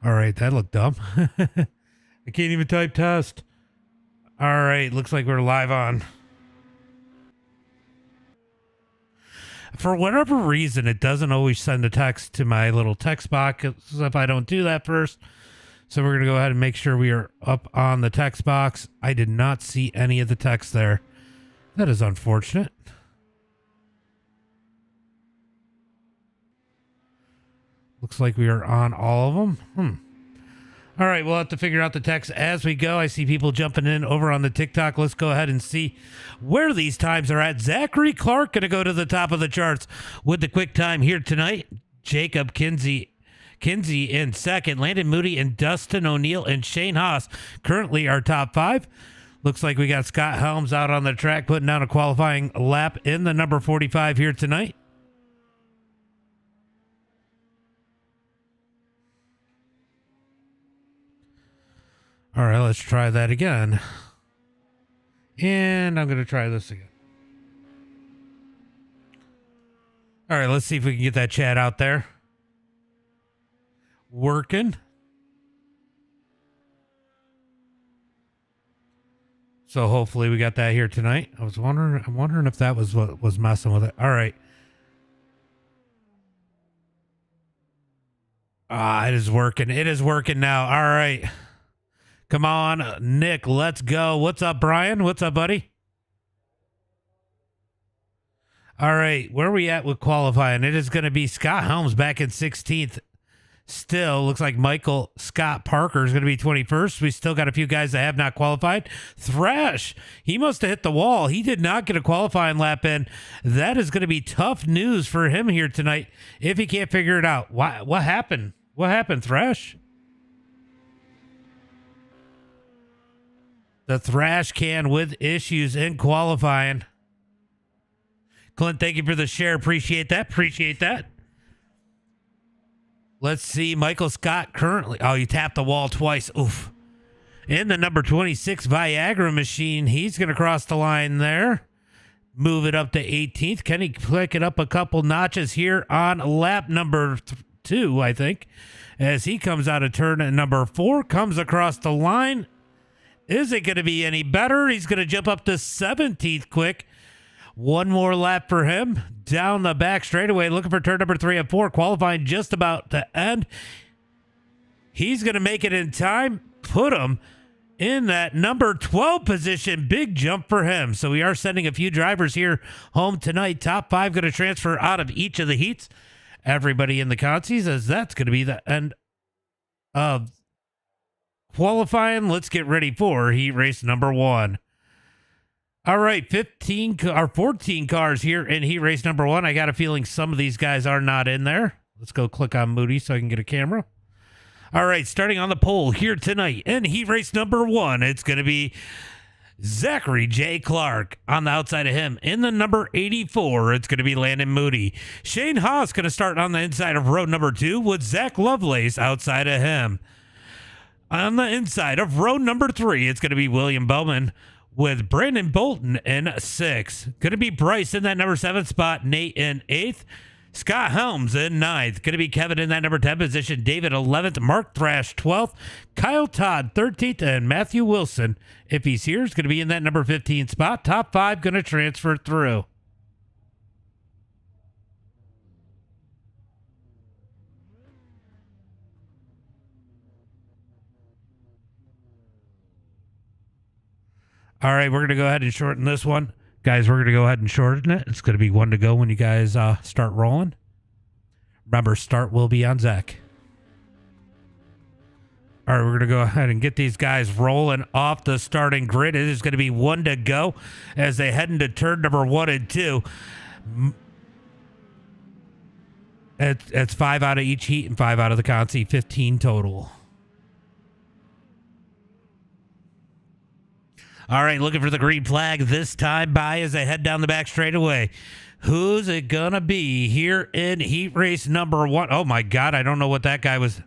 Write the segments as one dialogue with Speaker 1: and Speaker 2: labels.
Speaker 1: All right, that looked dumb. I can't even type test. All right, looks like we're live on. For whatever reason, it doesn't always send a text to my little text box if I don't do that first. So we're going to go ahead and make sure we are up on the text box. I did not see any of the text there. That is unfortunate. Looks like we are on all of them. All right, we'll have to figure out the text as we go. I see people jumping in over on the TikTok. Let's go ahead and see where these times are at. Zachary Clark going to go to the top of the charts with the quick time here tonight. Jacob Kinsey in second. Landon Moody and Dustin O'Neill and Shane Haas currently our top five. Looks like we got Scott Helms out on the track putting down a qualifying lap in the number 45 here tonight. All right, let's try that again. And I'm going to try this again. All right, let's see if we can get that chat out there. Working. So hopefully we got that here tonight. I'm wondering if that was what was messing with it. All right. It is working. It is working now. All right. Come on, Nick, let's go. What's up, Brian? What's up, buddy? All right, where are we at with qualifying? It is going to be Scott Helms back in 16th. Still, looks like Michael Scott Parker is going to be 21st. We still got a few guys that have not qualified. Thrash, he must have hit the wall. He did not get a qualifying lap in. That is going to be tough news for him here tonight if he can't figure it out. What happened? What happened, Thrash? The Thrash can with issues in qualifying. Clint, thank you for the share. Appreciate that. Appreciate that. Let's see. Michael Scott currently. Oh, you tapped the wall twice. Oof. In the number 26 Viagra machine. He's going to cross the line there. Move it up to 18th. Can he click it up a couple notches here on lap number 2, I think, as he comes out of turn at number 4, comes across the line. Is it going to be any better? He's going to jump up to 17th quick. One more lap for him. Down the back straightaway, looking for turn number 3 and 4. Qualifying just about to end. He's going to make it in time. Put him in that number 12 position. Big jump for him. So we are sending a few drivers here home tonight. Top 5 going to transfer out of each of the heats. Everybody in the consies, as that's going to be the end of qualifying. Let's get ready for heat race number 1. All right, 14 cars here in heat race number 1. I got a feeling some of these guys are not in there. Let's go click on Moody so I can get a camera. All right, starting on the pole here tonight in heat race number 1, it's going to be Zachary J. Clark. On the outside of him, in the number 84, it's going to be Landon Moody. Shane Haas going to start on the inside of row number 2 with Zach Lovelace outside of him. On the inside of row number 3, it's going to be William Bowman with Brandon Bolton in 6. Going to be Bryce in that number 7 spot, Nate in 8th, Scott Helms in 9th. Going to be Kevin in that number 10 position, David 11th, Mark Thrash 12th, Kyle Todd 13th, and Matthew Wilson, if he's here, is going to be in that number 15 spot. Top 5 going to transfer through. All right, we're going to go ahead and shorten this one. Guys, we're going to go ahead and shorten it. It's going to be 1 to go when you guys start rolling. Remember, start will be on Zach. All right, we're going to go ahead and get these guys rolling off the starting grid. It is going to be 1 to go as they head into turn number 1 and 2. It's 5 out of each heat and 5 out of the consi, 15 total. All right, looking for the green flag this time by as they head down the back straightaway. Who's it going to be here in heat race number 1? Oh, my God, I don't know what that guy was.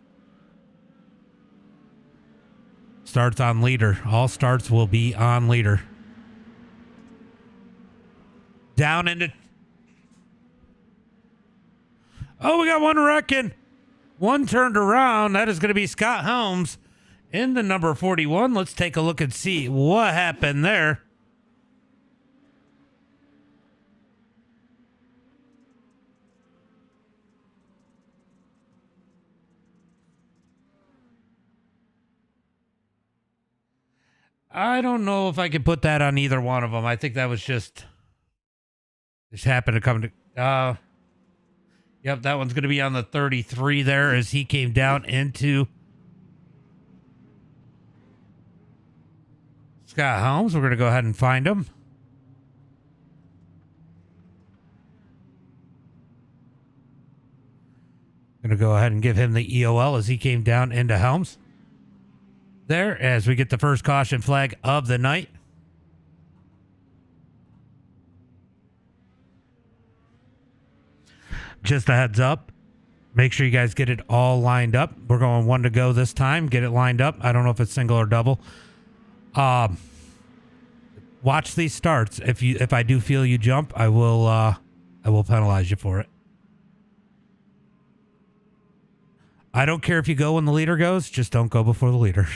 Speaker 1: Starts on leader. All starts will be on leader. Down into... Oh, we got one wrecking. One turned around. That is going to be Scott Helms in the number 41. Let's take a look and see what happened there. I don't know if I could put that on either one of them. I think that was just happened to come to. Yep, that one's going to be on the 33 there as he came down into Scott Helms. We're going to go ahead and find him. Going to go ahead and give him the EOL as he came down into Helms. There as we get the first caution flag of the night. Just a heads up, make sure you guys get it all lined up. We're going one to go this time. Get it lined up. I don't know if it's single or double. Watch these starts. If I do feel you jump, I will penalize you for it. I don't care if you go when the leader goes, just don't go before the leader.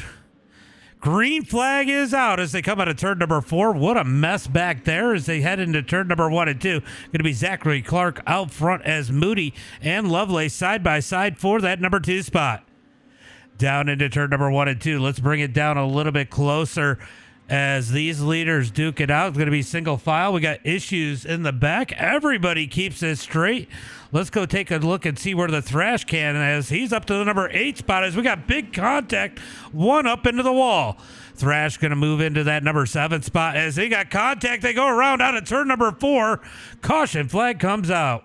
Speaker 1: Green flag is out as they come out of turn number 4. What a mess back there as they head into turn number 1 and 2. Going to be Zachary Clark out front as Moody and Lovelace side by side for that number 2 spot. Down into turn number 1 and 2. Let's bring it down a little bit closer as these leaders duke it out. It's going to be single file. We got issues in the back. Everybody keeps it straight. Let's go take a look and see where the trash can is. He's up to the number 8 spot as we got big contact. One up into the wall. Thrash going to move into that number 7 spot as they got contact. They go around out of turn number 4. Caution flag comes out.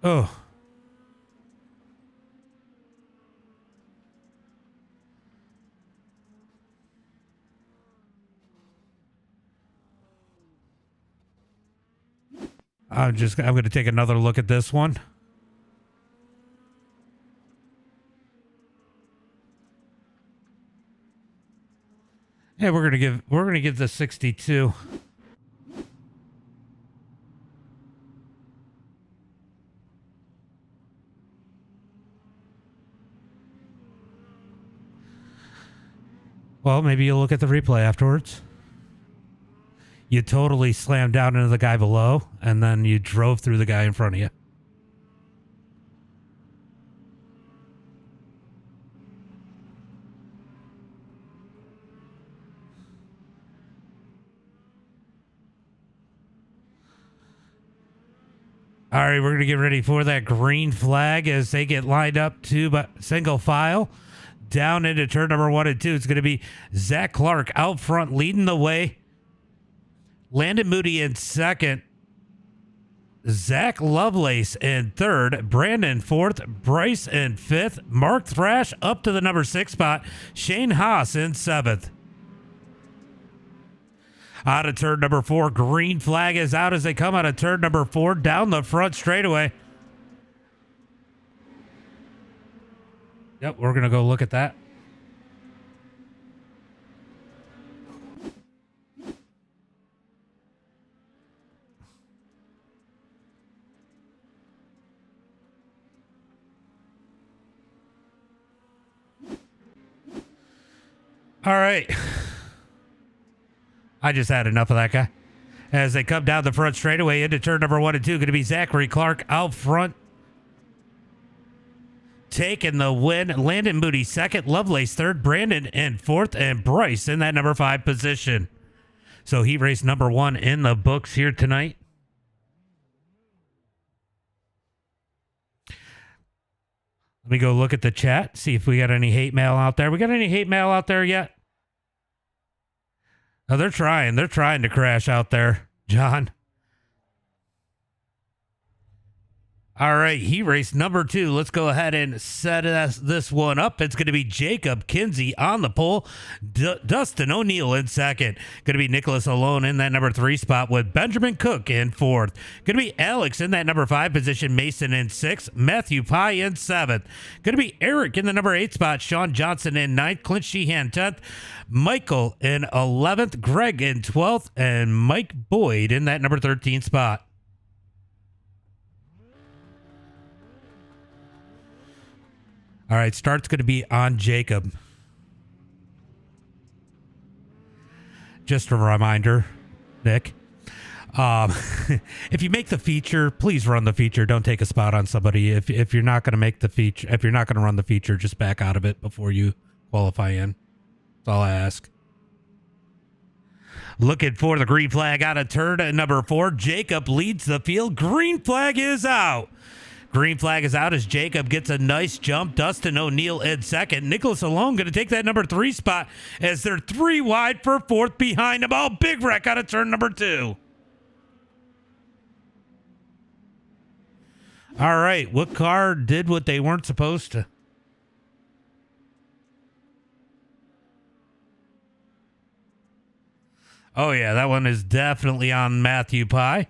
Speaker 1: Oh. I'm going to take another look at this one. Yeah, we're going to give the 62. Well, maybe you'll look at the replay afterwards. You totally slammed down into the guy below, and then you drove through the guy in front of you. All right, we're going to get ready for that green flag as they get lined up to single file. Down into turn number 1 and 2. It's going to be Zach Clark out front leading the way. Landon Moody in second. Zach Lovelace in third. Brandon fourth. Bryce in fifth. Mark Thrash up to the number 6 spot. Shane Haas in 7th. Out of turn number 4. Green flag is out as they come out of turn number 4 down the front straightaway. Yep, we're going to go look at that. All right. I just had enough of that guy. As they come down the front straightaway into turn number 1 and 2, going to be Zachary Clark out front. Taking the win. Landon Moody second. Lovelace third. Brandon in fourth. And Bryce in that number 5 position. So heat race number 1 in the books here tonight. Let me go look at the chat. See if we got any hate mail out there. We got any hate mail out there yet? Oh, they're trying. They're trying to crash out there, John. All right, he raced number 2. Let's go ahead and set this one up. It's going to be Jacob Kinsey on the pole. Dustin O'Neill in second. Going to be Nicholas Alone in that number 3 spot with Benjamin Cook in 4th. Going to be Alex in that number 5 position. Mason in 6th. Matthew Pye in 7th. Going to be Eric in the number 8 spot. Sean Johnson in 9th. Clint Sheehan 10th. Michael in 11th. Greg in 12th. And Mike Boyd in that number 13 spot. All right, start's going to be on Jacob. Just a reminder, Nick. If you make the feature, please run the feature. Don't take a spot on somebody. If you're not going to make the feature, if you're not going to run the feature, just back out of it before you qualify in. That's all I ask. Looking for the green flag out of turn at number 4. Jacob leads the field. Green flag is out. Green flag is out as Jacob gets a nice jump. Dustin O'Neill in second. Nicholas Alone going to take that number 3 spot as they're 3 wide for 4th behind them. Oh, big wreck out of turn number 2. All right, what car did what they weren't supposed to? Oh, yeah, that one is definitely on Matthew Pye.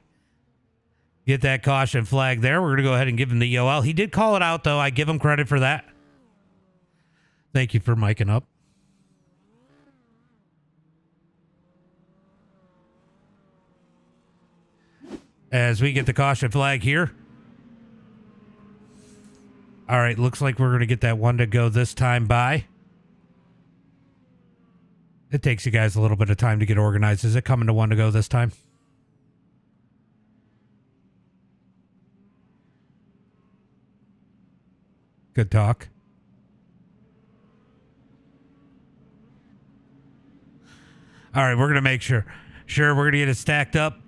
Speaker 1: Get that caution flag there. We're going to go ahead and give him the OL. He did call it out, though. I give him credit for that. Thank you for miking up. As we get the caution flag here. All right, looks like we're going to get that one to go this time by. It takes you guys a little bit of time to get organized. Is it coming to one to go this time? Good talk. All right, we're going to make sure we're going to get it stacked up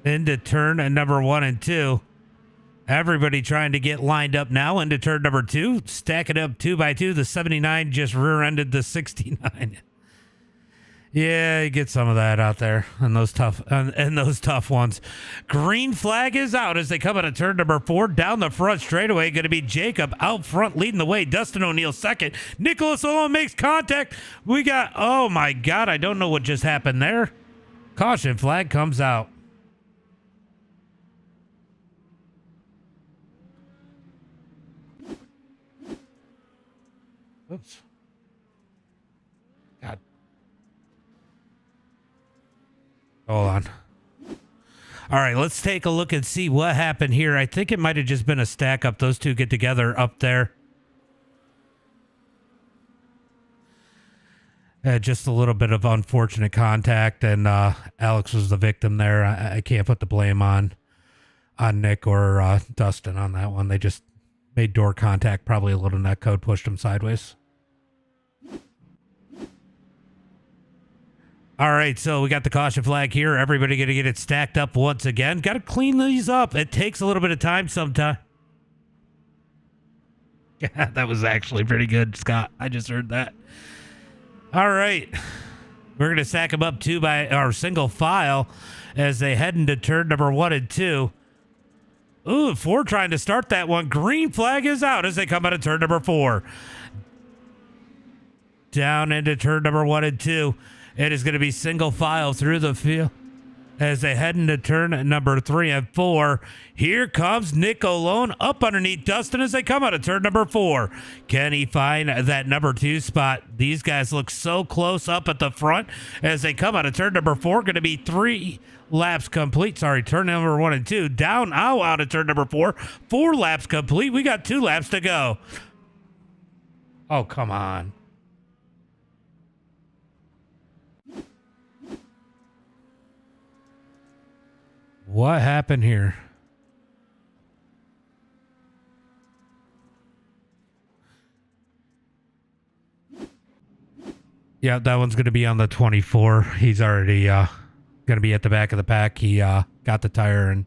Speaker 1: into turn number 1 and 2. Everybody trying to get lined up now into turn number 2. Stack it up 2 by 2. The 79 just rear-ended the 69. Yeah, you get some of that out there and those tough ones. Green flag is out as they come out of turn number 4 down the front straightaway. Going to be Jacob out front leading the way. Dustin O'Neill second. Nicholas Alone makes contact. We got, oh my God, I don't know what just happened there. Caution flag comes out. Oops. God. Hold on. All right, let's take a look and see what happened here. I think it might have just been a stack up. Those two get together up there. Just a little bit of unfortunate contact, and Alex was the victim there. I can't put the blame on Nick or Dustin on that one. They just made door contact. Probably a little net code pushed them sideways. All right, so we got the caution flag here. Everybody going to get it stacked up once again. Got to clean these up. It takes a little bit of time sometimes. Yeah, that was actually pretty good, Scott. I just heard that. All right. We're going to stack them up 2 by our single file as they head into turn number 1 and 2. Ooh, 4 trying to start that one. Green flag is out as they come out of turn number 4. Down into turn number 1 and 2. It is going to be single file through the field as they head into turn number 3 and 4. Here comes Nick Alone up underneath Dustin as they come out of turn number 4. Can he find that number 2 spot? These guys look so close up at the front as they come out of turn number 4. Going to be 3 laps complete. Sorry, turn number 1 and 2. Down out of turn number 4. 4 laps complete. We got 2 laps to go. Oh, come on. What happened here? Yeah, that one's going to be on the 24. He's already going to be at the back of the pack. He got the tire and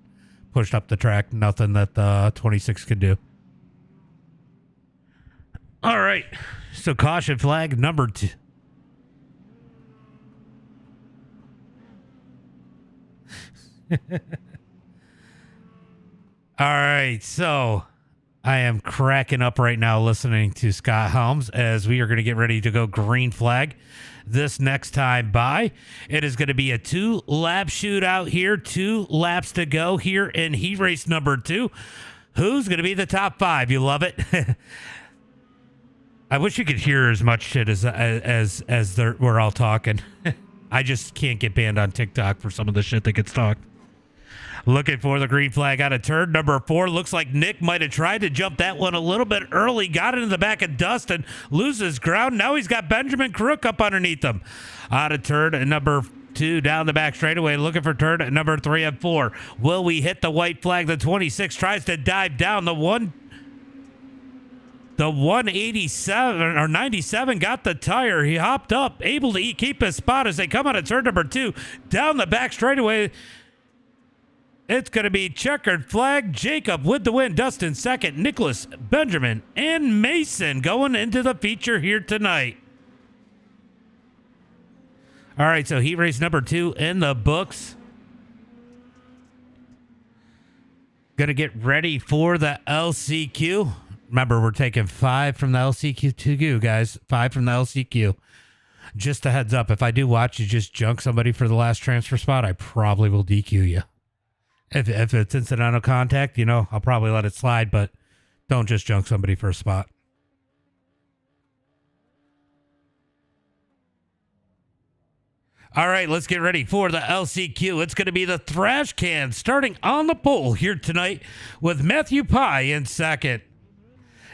Speaker 1: pushed up the track. Nothing that the 26 could do. All right. So caution flag number 2. All right, so I am cracking up right now listening to Scott Helms as we are going to get ready to go green flag this next time by. It is going to be a 2-lap shootout here, 2 laps to go here in heat race number 2. Who's going to be the top 5? You love it? I wish you could hear as much shit as we're all talking. I just can't get banned on TikTok for some of the shit that gets talked. Looking for the green flag out of turn number 4. Looks like Nick might have tried to jump that one a little bit early. Got it in the back of Dustin. Loses ground. Now he's got Benjamin Crook up underneath him. Out of turn number 2 down the back straightaway. Looking for turn number 3 and 4. Will we hit the white flag? The 26 tries to dive down. The 187 or 97 got the tire. He hopped up, able to keep his spot as they come out of turn number 2 down the back straightaway. It's going to be checkered flag. Jacob with the win. Dustin second. Nicholas, Benjamin, and Mason going into the feature here tonight. All right, so heat race number 2 in the books. Going to get ready for the LCQ. Remember, we're taking 5 from the LCQ to you guys. 5 from the LCQ. Just a heads up, if I do watch you just junk somebody for the last transfer spot, I probably will DQ you. If it's incidental contact, I'll probably let it slide, but don't just junk somebody for a spot. All right, let's get ready for the LCQ. It's going to be the Thrash Can starting on the pole here tonight with Matthew Pye in second.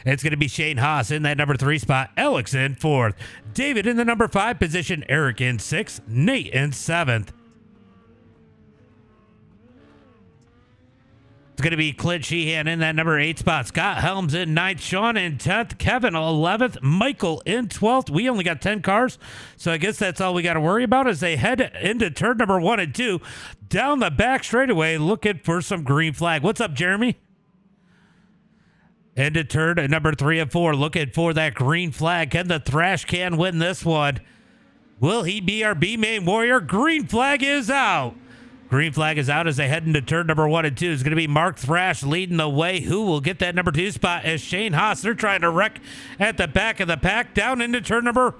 Speaker 1: It's going to be Shane Haas in that number 3 spot. Alex in 4th. David in the number 5 position. Eric in 6th. Nate in 7th. It's going to be Clint Sheehan in that number 8 spot. Scott Helms in 9th. Sean in 10th. Kevin 11th. Michael in 12th. We only got 10 cars, so I guess that's all we got to worry about as they head into turn number 1 and 2. Down the back straightaway looking for some green flag. What's up, Jeremy? Into turn number 3 and 4 looking for that green flag. Can the Thrash Can win this one? Will he be our B-Main Warrior? Green flag is out. Green flag is out as they head into turn number 1 and 2. It's going to be Mark Thrash leading the way. Who will get that number 2 spot as Shane Haas? They're trying to wreck at the back of the pack down into turn number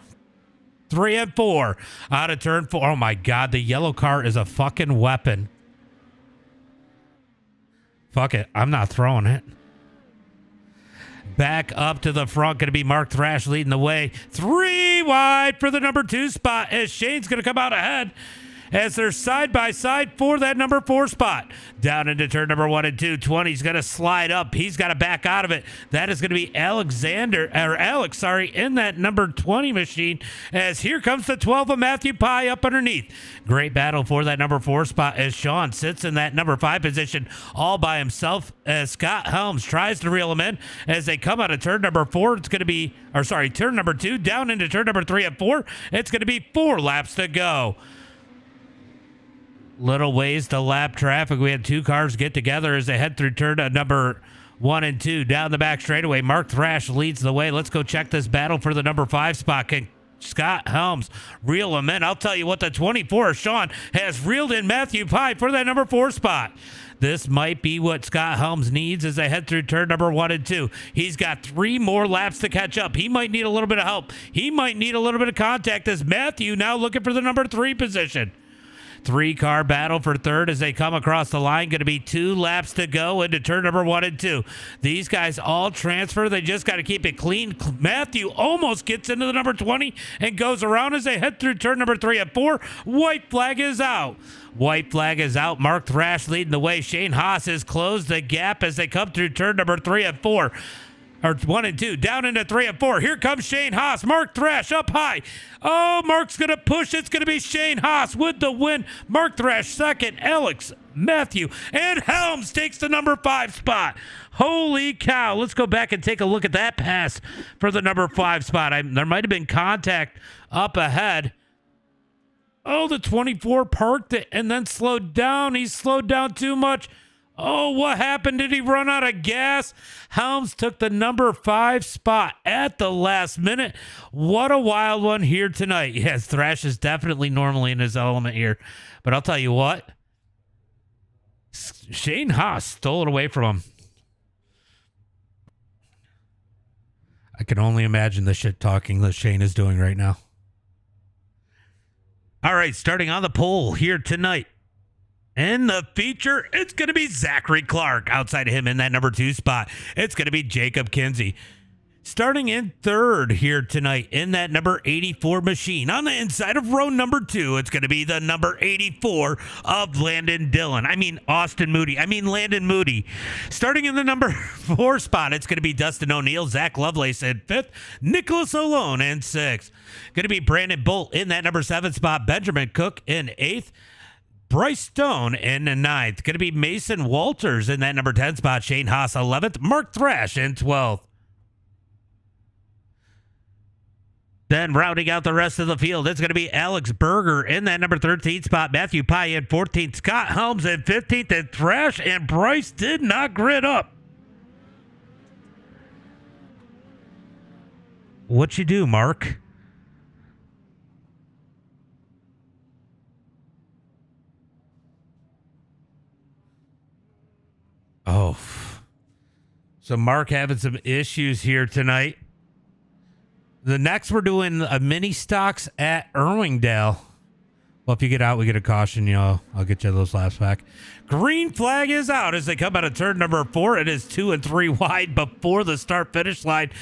Speaker 1: 3 and 4. Out of turn 4. Oh my God, the yellow car is a fucking weapon. Fuck it. I'm not throwing it. Back up to the front, going to be Mark Thrash leading the way. 3 wide for the number 2 spot as Shane's going to come out ahead as they're side by side for that number 4 spot. Down into turn number 1 and 2. 20's going to slide up. He's got to back out of it. That is going to be Alex, in that number 20 machine as here comes the 12 of Matthew Pye up underneath. Great battle for that number 4 spot as Sean sits in that number 5 position all by himself as Scott Helms tries to reel him in as they come out of turn number 4. It's going to be, turn number 2 down into turn number 3 and 4. It's going to be 4 laps to go. Little ways to lap traffic. We had 2 cars get together as they head through turn number 1 and 2 down the back straightaway. Mark Thrash leads the way. Let's go check this battle for the number 5 spot. Can Scott Helms reel him in? I'll tell you what, the 24 Sean has reeled in Matthew Pye for that number 4 spot. This might be what Scott Helms needs as they head through turn number 1 and 2. He's got 3 more laps to catch up. He might need a little bit of help. He might need a little bit of contact as Matthew now looking for the number 3 position. 3-car battle for third as they come across the line. Going to be 2 laps to go into turn number 1 and 2. These guys all transfer. They just got to keep it clean. Matthew almost gets into the number 20 and goes around as they head through turn number 3 and 4. White flag is out. White flag is out. Mark Thrash leading the way. Shane Haas has closed the gap as they come through turn number 3 and 4. Or 1 and 2, down into 3 and 4. Here comes Shane Haas. Mark Thrash up high. Oh, Mark's going to push. It's going to be Shane Haas with the win. Mark Thrash second. Alex, Matthew, and Helms takes the number 5 spot. Holy cow. Let's go back and take a look at that pass for the number 5 spot. There might have been contact up ahead. Oh, the 24 parked it and then slowed down. He slowed down too much. Oh, what happened? Did he run out of gas? Helms took the number 5 spot at the last minute. What a wild one here tonight. Yes, Thrash is definitely normally in his element here. But I'll tell you what, Shane Haas stole it away from him. I can only imagine the shit talking that Shane is doing right now. All right, starting on the pole here tonight. And the feature, it's going to be Zachary Clark. Outside of him in that number 2 spot, it's going to be Jacob Kinsey. Starting in third here tonight in that number 84 machine. On the inside of row number 2, it's going to be the number 84 of Landon Moody. Starting in the number 4 spot, it's going to be Dustin O'Neill, Zach Lovelace in 5th, Nicholas Olone in 6th. Going to be Brandon Bolt in that number 7 spot, Benjamin Cook in 8th. Bryce Stone in the 9th. Going to be Mason Walters in that number 10 spot, Shane Haas 11th, Mark Thrash in 12th. Then rounding out the rest of the field, it's going to be Alex Berger in that number 13 spot, Matthew Pye in 14th, Scott Helms in 15th, and Thrash and Bryce did not grid up. What you do, Mark? Oh. So Mark having some issues here tonight. The next, we're doing a mini stocks at Irwindale. Well, if you get out, we get a caution. I'll get you those laps back. Green flag is out as they come out of turn number 4. It is 2 and 3 wide before the start-finish line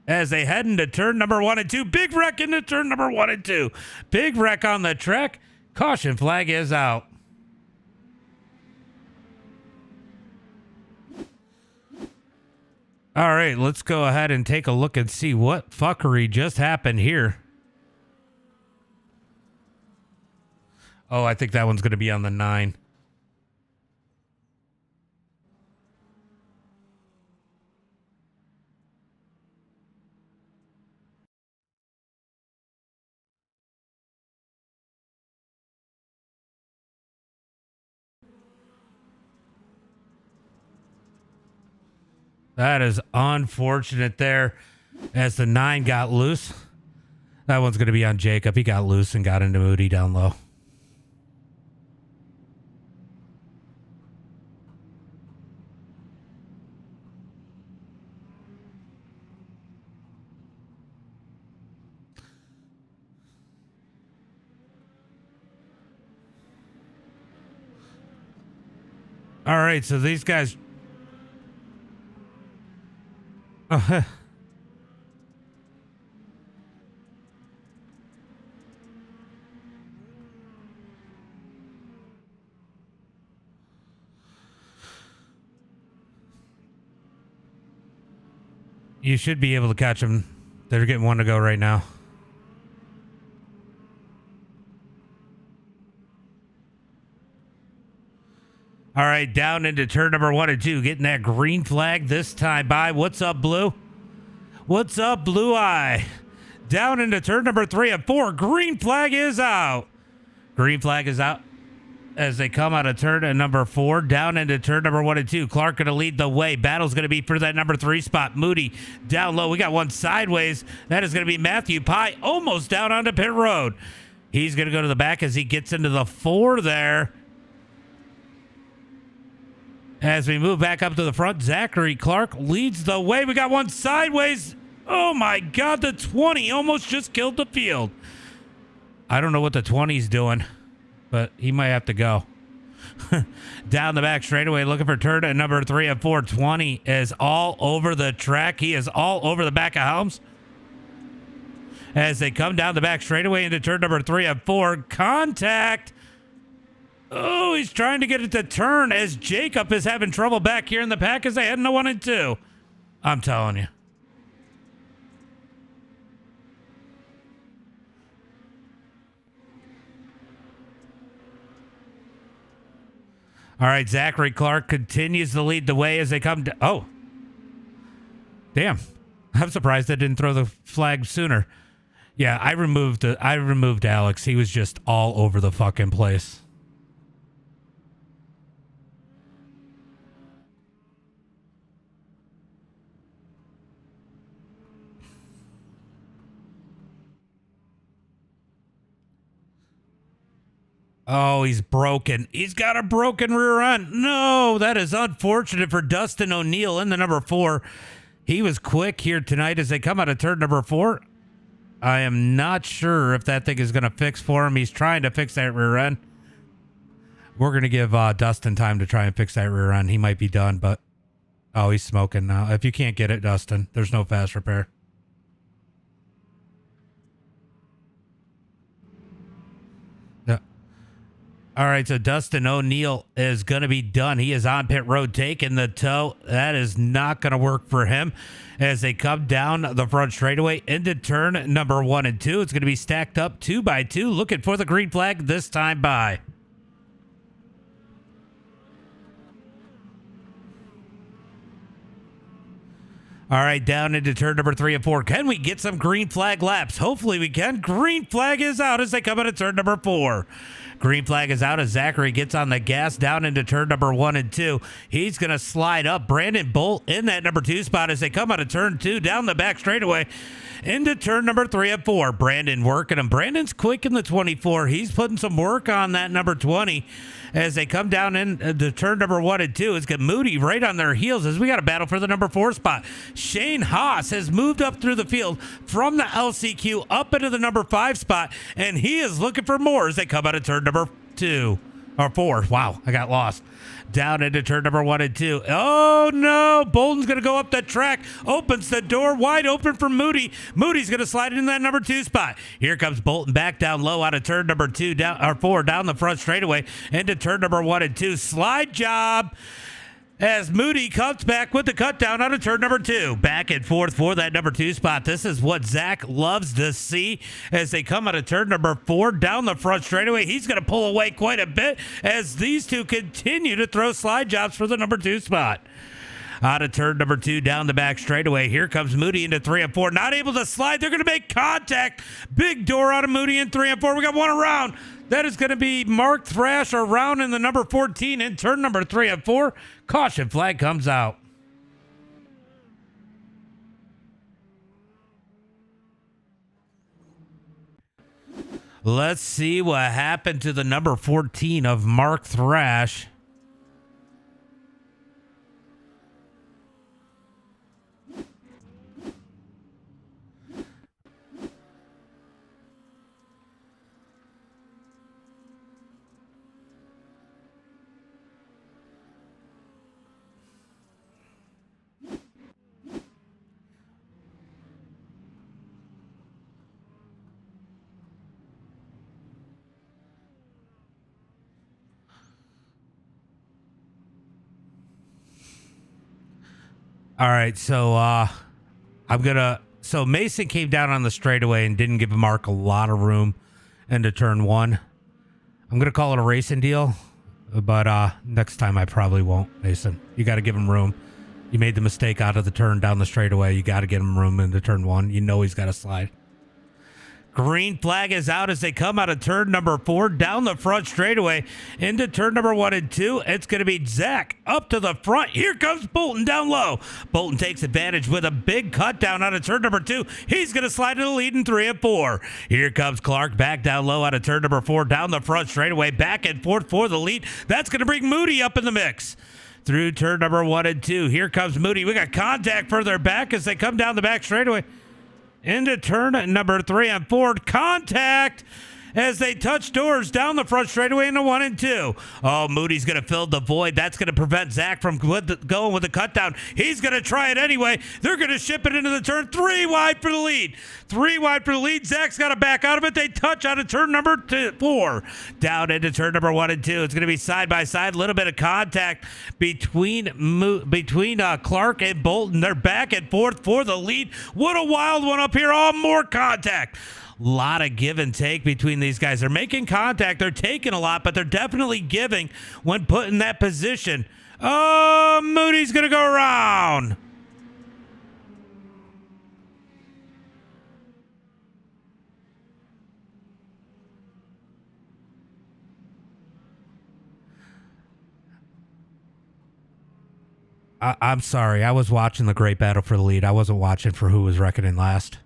Speaker 1: as they head into turn number 1 and 2. Big wreck into turn number 1 and 2. Big wreck on the track. Caution flag is out. All right, let's go ahead and take a look and see what fuckery just happened here. Oh, I think that one's going to be on the 9. That is unfortunate there as the 9 got loose. That one's going to be on Jacob. He got loose and got into Moody down low. All right, so these guys... You should be able to catch them. They're getting one to go right now. All right, down into turn number 1 and 2. Getting that green flag this time by. What's up, Blue? What's up, Blue Eye? Down into turn number 3 and 4. Green flag is out. Green flag is out as they come out of turn number 4. Down into turn number 1 and 2. Clark going to lead the way. Battle's going to be for that number 3 spot. Moody down low. We got one sideways. That is going to be Matthew Pye almost down onto pit road. He's going to go to the back as he gets into the 4 there. As we move back up to the front, Zachary Clark leads the way. We got one sideways. Oh, my God. The 20 almost just killed the field. I don't know what the 20's doing, but he might have to go. Down the back straightaway, looking for turn at number 3 and 4. 20 is all over the track. He is all over the back of Helms. As they come down the back straightaway into turn number 3 and 4. Contact. Oh, he's trying to get it to turn as Jacob is having trouble back here in the pack as they head into 1 and 2. I'm telling you. All right, Zachary Clark continues to lead the way as they come to... Oh. Damn. I'm surprised they didn't throw the flag sooner. Yeah, I removed Alex. He was just all over the fucking place. Oh, he's broken. He's got a broken rear end. No, that is unfortunate for Dustin O'Neill in the number 4. He was quick here tonight as they come out of turn number 4. I am not sure if that thing is going to fix for him. He's trying to fix that rear end. We're going to give Dustin time to try and fix that rear end. He might be done, but... Oh, he's smoking now. If you can't get it, Dustin, there's no fast repair. Yeah. All right, so Dustin O'Neill is going to be done. He is on pit road taking the tow. That is not going to work for him as they come down the front straightaway into turn number 1 and 2. It's going to be stacked up 2 by 2, looking for the green flag this time by. All right, down into turn number 3 and 4. Can we get some green flag laps? Hopefully we can. Green flag is out as they come out of turn number 4. Green flag is out as Zachary gets on the gas down into turn number 1 and 2. He's going to slide up. Brandon Bolt in that number 2 spot as they come out of turn 2 down the back straightaway into turn number 3 and 4. Brandon working him. Brandon's quick in the 24. He's putting some work on that number 20 as they come down into turn number 1 and 2. It's got Moody right on their heels as we got a battle for the number 4 spot. Shane Haas has moved up through the field from the LCQ up into the number 5 spot, and he is looking for more as they come out of turn number 2 or 4. Wow, I got lost. Down into turn number 1 and 2. Oh no, Bolton's going to go up the track, opens the door wide open for Moody. Moody's going to slide into that number 2 spot. Here comes Bolton back down low out of turn number 2 down or 4 down the front straightaway into turn number 1 and 2. Slide job as Moody comes back with the cut down out of turn number 2. Back and forth for that number 2 spot. This is what Zach loves to see as they come out of turn number 4 down the front straightaway. He's going to pull away quite a bit as these two continue to throw slide jobs for the number 2 spot. Out of turn number 2 down the back straightaway. Here comes Moody into 3 and 4. Not able to slide. They're going to make contact. Big door out of Moody in 3 and 4. We got one around. That is going to be Mark Thrash around in the number 14 in turn number 3 and 4. Caution flag comes out. Let's see what happened to the number 14 of Mark Thrash. All right, so so Mason came down on the straightaway and didn't give Mark a lot of room into turn 1. I'm gonna call it a racing deal, but next time I probably won't. Mason, you got to give him room. You made the mistake out of the turn down the straightaway. You got to get him room into turn 1. You know he's got to slide. Green flag is out as they come out of turn number 4 down the front straightaway into turn number 1 and 2. It's going to be Zach up to the front. Here comes Bolton down low. Bolton takes advantage with a big cut down out of turn number 2. He's going to slide to the lead in 3 and 4. Here comes Clark back down low out of turn number 4 down the front straightaway. Back and forth for the lead. That's going to bring Moody up in the mix. Through turn number 1 and 2. Here comes Moody. We got contact further back as they come down the back straightaway. Into turn number 3 and 4. Contact as they touch doors down the front straightaway into 1 and 2. Oh, Moody's going to fill the void. That's going to prevent Zach from going with the cut down. He's going to try it anyway. They're going to ship it into the turn. 3 wide for the lead. 3 wide for the lead. Zach's got to back out of it. They touch out of turn number 4. Down into turn number 1 and 2. It's going to be side by side. A little bit of contact between Clark and Bolton. They're back and forth for the lead. What a wild one up here. Oh, more contact. Lot of give and take between these guys. They're making contact. They're taking a lot, but they're definitely giving when put in that position. Oh, Moody's going to go around. I'm sorry. I was watching the great battle for the lead. I wasn't watching for who was reckoning last.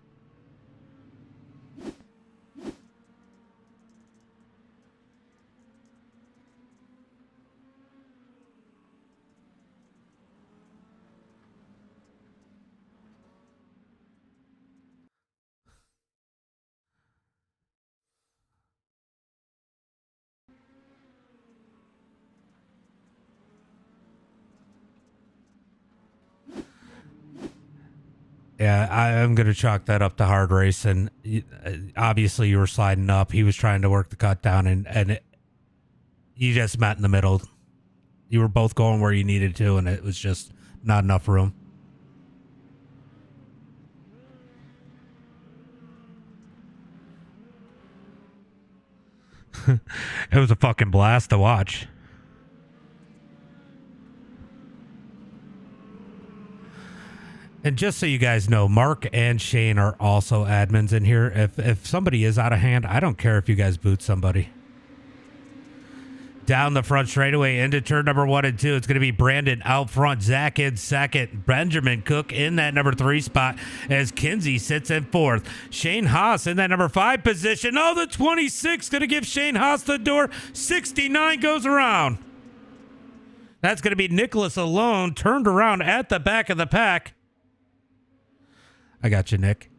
Speaker 1: Yeah, I'm going to chalk that up to hard race. And obviously, you were sliding up. He was trying to work the cut down, and you just met in the middle. You were both going where you needed to, and it was just not enough room. It was a fucking blast to watch. And just so you guys know, Mark and Shane are also admins in here. If somebody is out of hand, I don't care if you guys boot somebody. Down the front straightaway into turn number 1 and 2. It's going to be Brandon out front. Zach in second. Benjamin Cook in that number 3 spot as Kinsey sits in 4th. Shane Haas in that number 5 position. Oh, the 26 going to give Shane Haas the door. 69 goes around. That's going to be Nicholas alone, turned around at the back of the pack. I got you, Nick.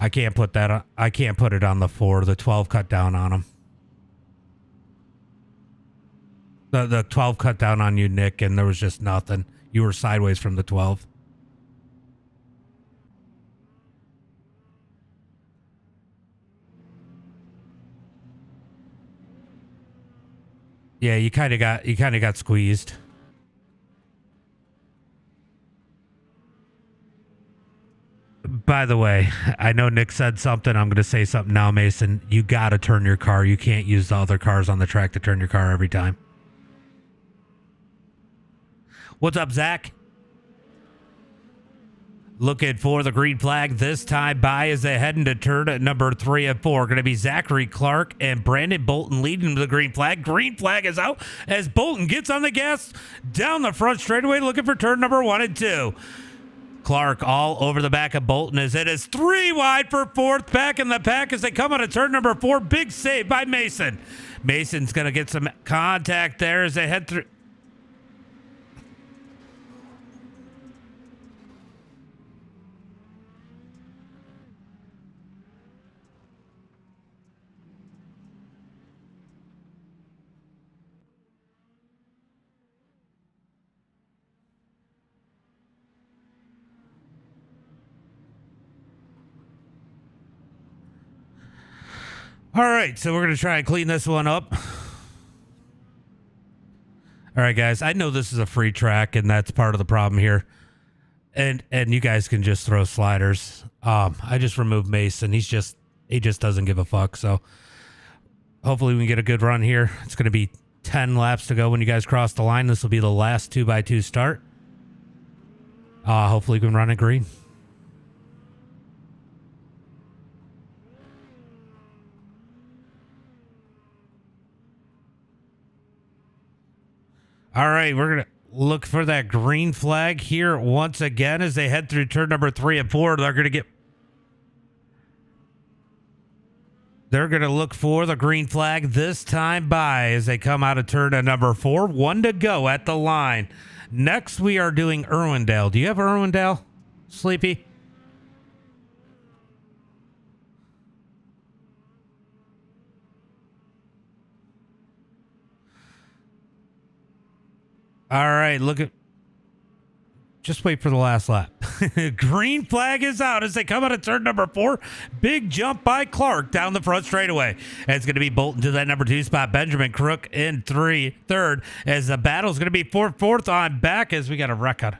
Speaker 1: I can't put that on. I can't put it on the 4. The 12 cut down on him. The 12 cut down on you, Nick, and there was just nothing. You were sideways from the 12. Yeah, you kind of got squeezed. By the way, I know Nick said something. I'm going to say something now, Mason. You got to turn your car. You can't use the other cars on the track to turn your car every time. What's up, Zach? Looking for the green flag this time by as they head into turn at number 3 and 4. Going to be Zachary Clark and Brandon Bolton leading to the green flag. Green flag is out as Bolton gets on the gas down the front straightaway looking for turn number 1 and 2. Clark all over the back of Bolton as it is 3 wide for 4th. Back in the pack as they come out of turn number 4. Big save by Mason. Mason's going to get some contact there as they head through. All right, so we're going to try and clean this one up. All right, guys, I know this is a free track, and that's part of the problem here. And you guys can just throw sliders. I just removed Mason. He just doesn't give a fuck. So hopefully we can get a good run here. It's going to be 10 laps to go when you guys cross the line. This will be the last 2x2 start. Hopefully we can run it green. All right, we're going to look for that green flag here once again as they head through turn number 3 and 4. They're going to look for the green flag this time by as they come out of turn number 4. 1 to go at the line. Next, we are doing Irwindale. Do you have Irwindale, Sleepy? All right, just wait for the last lap. Green flag is out as they come out of turn number 4. Big jump by Clark down the front straightaway. And it's going to be Bolton to that number 2 spot. Benjamin Crook in third as the battle's going to be fourth on back as we got a record.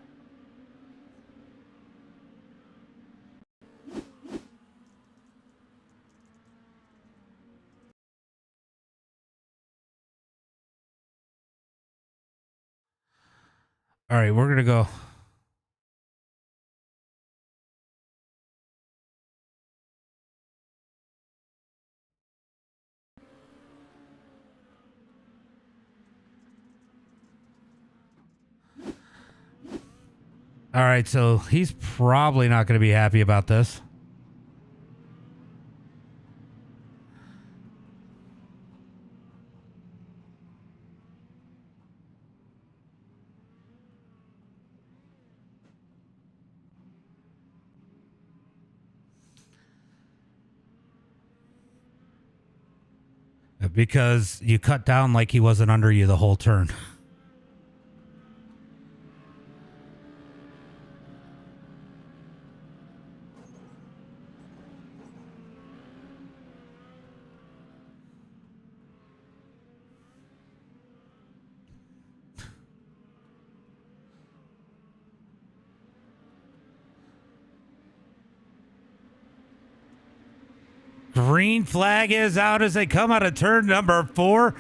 Speaker 1: All right, we're going to go. All right, so he's probably not going to be happy about this. because you cut down like he wasn't under you the whole turn. Green flag is out as they come out of turn number 4.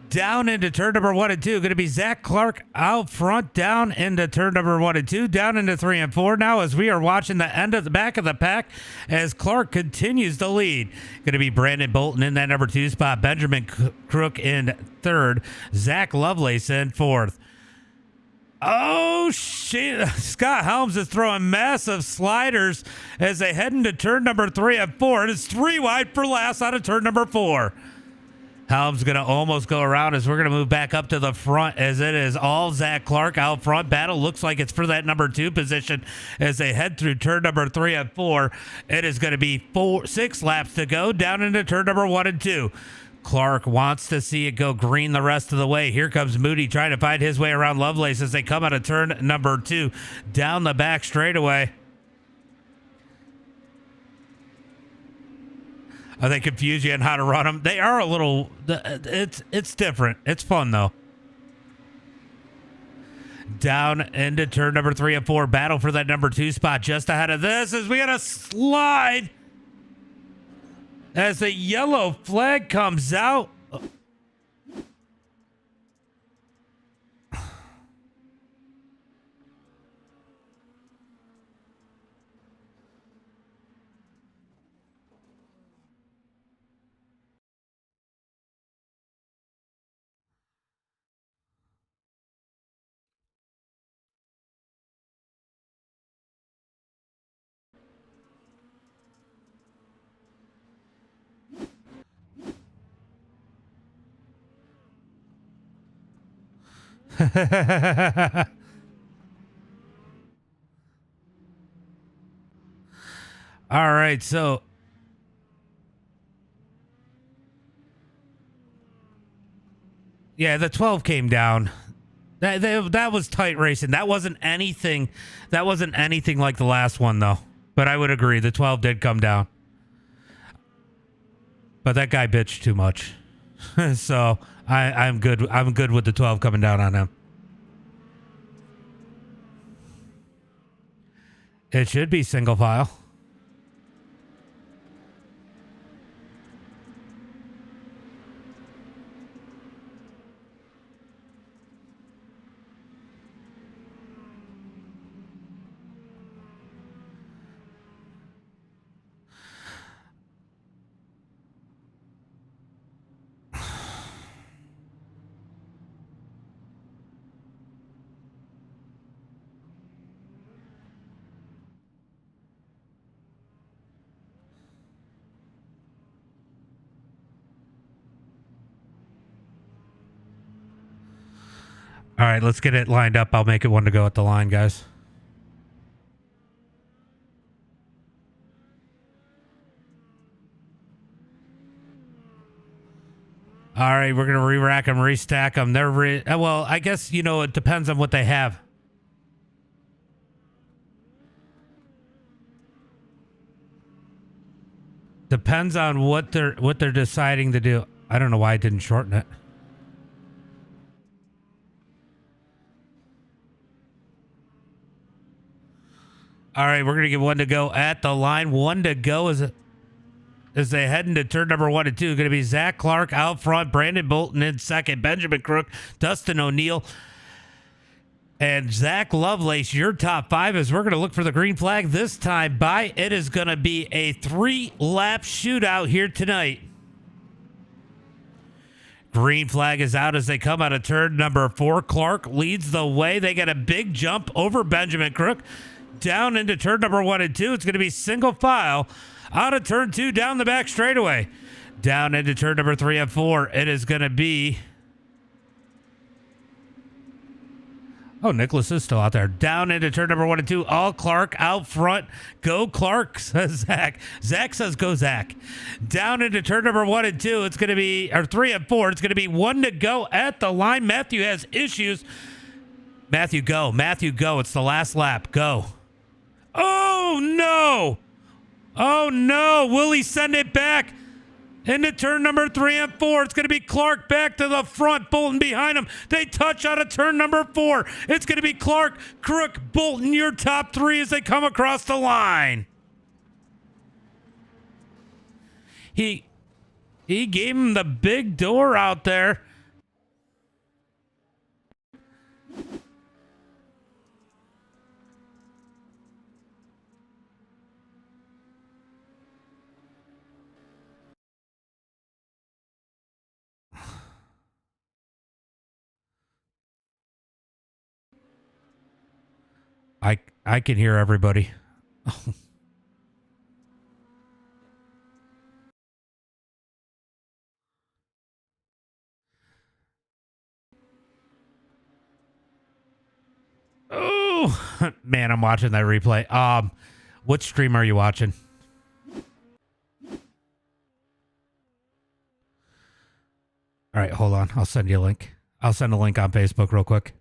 Speaker 1: Down into turn number 1 and 2. Going to be Zach Clark out front, down into turn number 1 and 2, down into 3 and 4. Now, as we are watching the end of the back of the pack, as Clark continues to lead. Going to be Brandon Bolton in that number 2 spot. Benjamin Crook in 3rd. Zach Lovelace in 4th. Oh, shit. Scott Helms is throwing massive sliders as they head into turn number 3 and 4. It is 3 wide for last out of turn number 4. Helms going to almost go around as we're going to move back up to the front as it is all Zach Clark out front. Battle looks like it's for that number 2 position as they head through turn number 3 and 4. It is going to be 6 laps to go down into turn number 1 and 2. Clark wants to see it go green the rest of the way. Here comes Moody trying to find his way around Lovelace as they come out of turn number 2 down the back straightaway. Are they confuse you on how to run them? They are a little. It's different. It's fun though. Down into turn number 3 and 4. Battle for that number 2 spot just ahead of this as we got a slide. As the yellow flag comes out. All right, so yeah, the 12 came down. That was tight racing. That wasn't anything. That wasn't anything like the last one though. But I would agree, the 12 did come down. But that guy bitched too much, so I'm good. I'm good with the 12 coming down on him. It should be single file. All right, let's get it lined up. I'll make it one to go at the line, guys. All right, we're going to re-rack them, restack them. Well, I guess, you know, it depends on what they have. Depends on what they're deciding to do. I don't know why I didn't shorten it. All right, we're going to get one to go at the line. One to go as they head into turn number 1 and 2. Going to be Zach Clark out front, Brandon Bolton in second, Benjamin Crook, Dustin O'Neill, and Zach Lovelace. Your top 5 as we're going to look for the green flag this time by. It is going to be a 3-lap shootout here tonight. Green flag is out as they come out of turn number 4. Clark leads the way. They get a big jump over Benjamin Crook. Down into turn number 1 and 2. It's going to be single file out of turn 2 down the back straightaway. Down into turn number 3 and 4. It is going to be Oh, Nicholas is still out there. Down into turn number 1 and 2. All Clark out front. Go Clark, says Zach. Zach says go Zach. Down into turn number 1 and 2. It's going to be, or 3 and 4. It's going to be 1 to go at the line. Matthew has issues. Matthew, go. Matthew, go. It's the last lap. Go. Oh, no. Oh, no. Will he send it back? Into turn number 3 and 4. It's going to be Clark back to the front. Bolton behind him. They touch out of turn number 4. It's going to be Clark, Crook, Bolton, your top 3 as they come across the line. He gave him the big door out there. I can hear everybody. Oh, man, I'm watching that replay. What stream are you watching? All right, hold on. I'll send you a link. I'll send a link on Facebook real quick.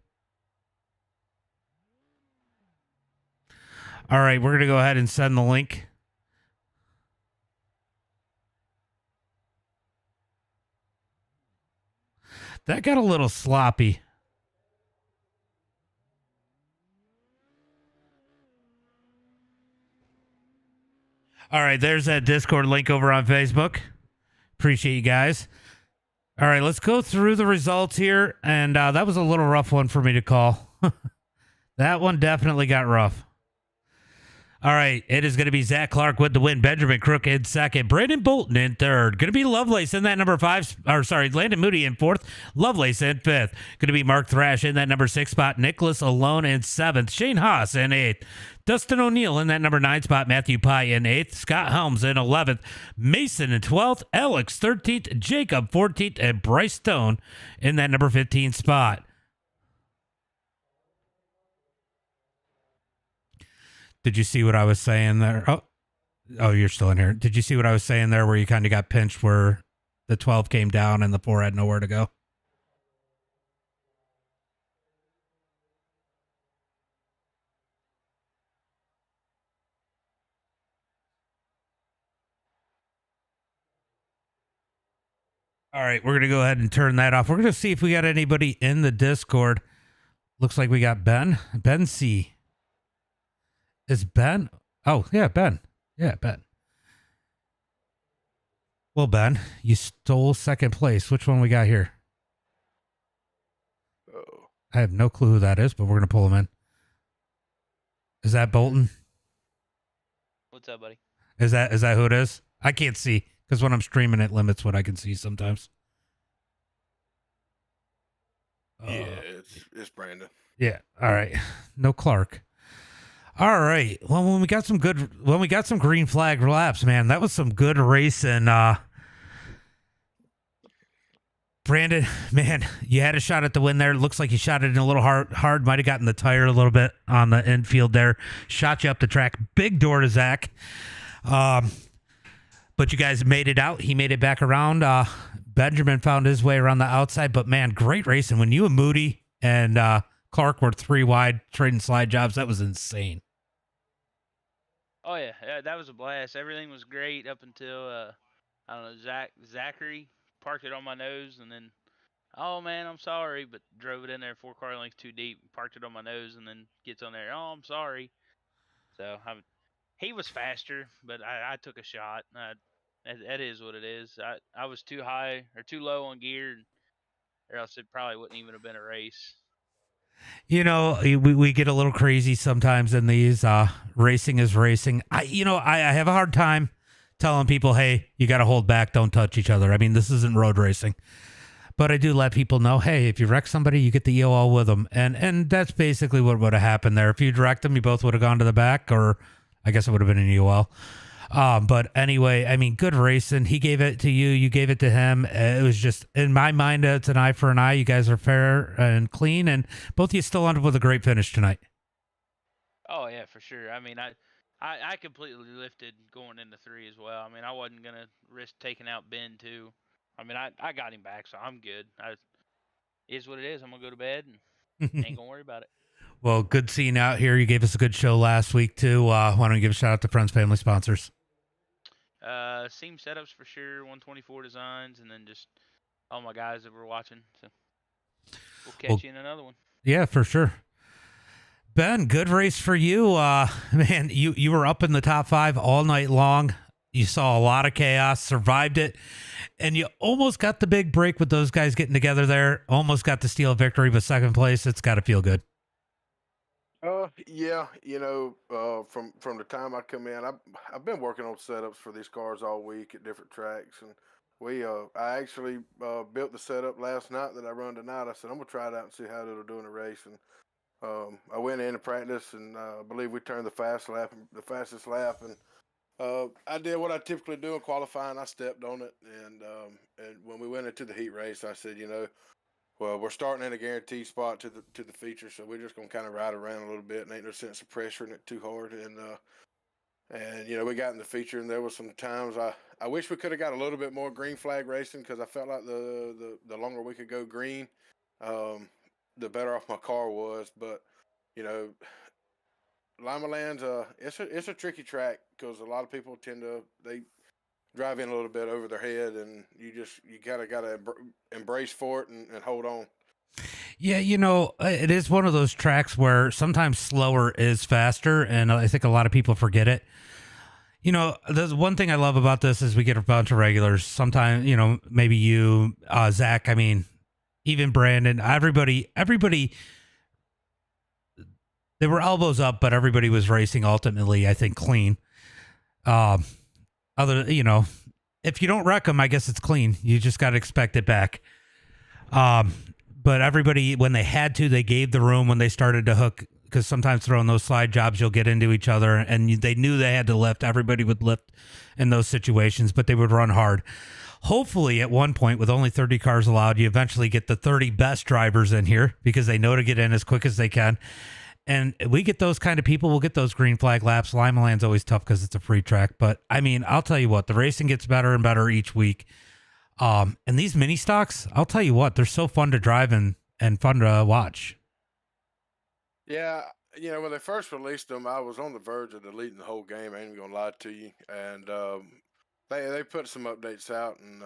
Speaker 1: All right, we're going to go ahead and send the link. That got a little sloppy. All right, there's that Discord link over on Facebook. Appreciate you guys. All right, let's go through the results here. And that was a little rough one for me to call. That one definitely got rough. All right, it is going to be Zach Clark with the win. Benjamin Crook in second. Brandon Bolton in third. Going to be Lovelace in that number 5. Or sorry, Landon Moody in 4th. Lovelace in 5th. Going to be Mark Thrash in that number 6 spot. Nicholas Alone in 7th. Shane Haas in 8th. Dustin O'Neill in that number 9 spot. Matthew Pye in 8th. Scott Helms in 11th. Mason in 12th. Alex 13th. Jacob 14th. And Bryce Stone in that number 15 spot. Did you see what I was saying there? Oh, you're still in here. Did you see what I was saying there where you kind of got pinched where the 12 came down and the 4 had nowhere to go? All right, we're going to go ahead and turn that off. We're going to see if we got anybody in the Discord. Looks like we got Ben. Ben C. Is Ben? Oh, yeah, Ben. Yeah, Ben. Well, Ben, you stole second place. Which one we got here?
Speaker 2: Oh.
Speaker 1: I have no clue who that is, but we're going to pull him in. Is that Bolton?
Speaker 3: What's up, buddy?
Speaker 1: Is that who it is? I can't see because when I'm streaming, it limits what I can see sometimes.
Speaker 2: Yeah, it's Brandon.
Speaker 1: Yeah. All right. No Clark. All right. Well, when we got some green flag laps, man, that was some good racing. Brandon, man, you had a shot at the win there. Looks like you shot it in a little hard. Might have gotten the tire a little bit on the infield there. Shot you up the track. Big door to Zach. But you guys made it out. He made it back around. Benjamin found his way around the outside. But, man, great racing. When you and Moody and Clark were 3 wide trading slide jobs, that was insane.
Speaker 3: Oh yeah, that was a blast. Everything was great up until I don't know, Zachary parked it on my nose, and then, oh man, I'm sorry, but drove it in there 4 car lengths too deep, parked it on my nose, and then gets on there. Oh, I'm sorry. So he was faster, but I took a shot. That is what it is. I was too high or too low on gear, or else it probably wouldn't even have been a race.
Speaker 1: You know, we get a little crazy sometimes in these. Racing is racing. I have a hard time telling people, hey, you got to hold back. Don't touch each other. I mean, this isn't road racing. But I do let people know, hey, if you wreck somebody, you get the EOL with them. And that's basically what would have happened there. If you'd wrecked them, you both would have gone to the back, or I guess it would have been an EOL. But anyway, I mean, good racing. He gave it to you. You gave it to him. It was just, in my mind, it's an eye for an eye. You guys are fair and clean, and both of you still ended up with a great finish tonight.
Speaker 3: Oh yeah, for sure. I mean, I completely lifted going into 3 as well. I mean, I wasn't gonna risk taking out Ben too. I mean, I got him back, so I'm good. Is what it is. I'm gonna go to bed and ain't gonna worry about it.
Speaker 1: Well, good seeing you out here. You gave us a good show last week, too. Why don't you give a shout out to friends, family, sponsors?
Speaker 3: Seam setups for sure, 124 designs, and then just all my guys that were watching. So we'll catch you in another one.
Speaker 1: Yeah, for sure. Ben, good race for you. Man, you were up in the top 5 all night long. You saw a lot of chaos, survived it, and you almost got the big break with those guys getting together there. Almost got to steal a victory, but second place, it's got to feel good.
Speaker 2: Yeah, from the time I come in, I've been working on setups for these cars all week at different tracks, and I actually built the setup last night that I run tonight. I said I'm gonna try it out and see how it'll do in a race, and I went in to practice, and I believe we turned the fastest lap, and I did what I typically do in qualifying. I stepped on it, and when we went into the heat race, I said, well, we're starting in a guaranteed spot to the feature, so we're just gonna kind of ride around a little bit, and ain't no sense of pressuring it too hard. And we got in the feature, and there was some times I wish we could have got a little bit more green flag racing, because I felt like the longer we could go green, the better off my car was. But Limaland's it's a tricky track, because a lot of people they drive in a little bit over their head, and you kind of got to embrace for it and hold on.
Speaker 1: Yeah, it is one of those tracks where sometimes slower is faster, and I think a lot of people forget it. The one thing I love about this is we get a bunch of regulars. Sometimes, maybe you, Zach, I mean, even Brandon, everybody, they were elbows up, but everybody was racing ultimately, I think, clean. If you don't wreck them, I guess it's clean. You just got to expect it back. But everybody, when they had to, they gave the room when they started to hook, because sometimes throwing those slide jobs, you'll get into each other, and they knew they had to lift. Everybody would lift in those situations, but they would run hard. Hopefully, at one point, with only 30 cars allowed, you eventually get the 30 best drivers in here, because they know to get in as quick as they can. And we get those kind of people. We'll get those green flag laps. Limaland's always tough because it's a free track. But, I mean, I'll tell you what, the racing gets better and better each week. And these mini stocks, I'll tell you what, they're so fun to drive and fun to watch.
Speaker 2: Yeah, when they first released them, I was on the verge of deleting the whole game. I ain't even gonna lie to you. And they put some updates out, and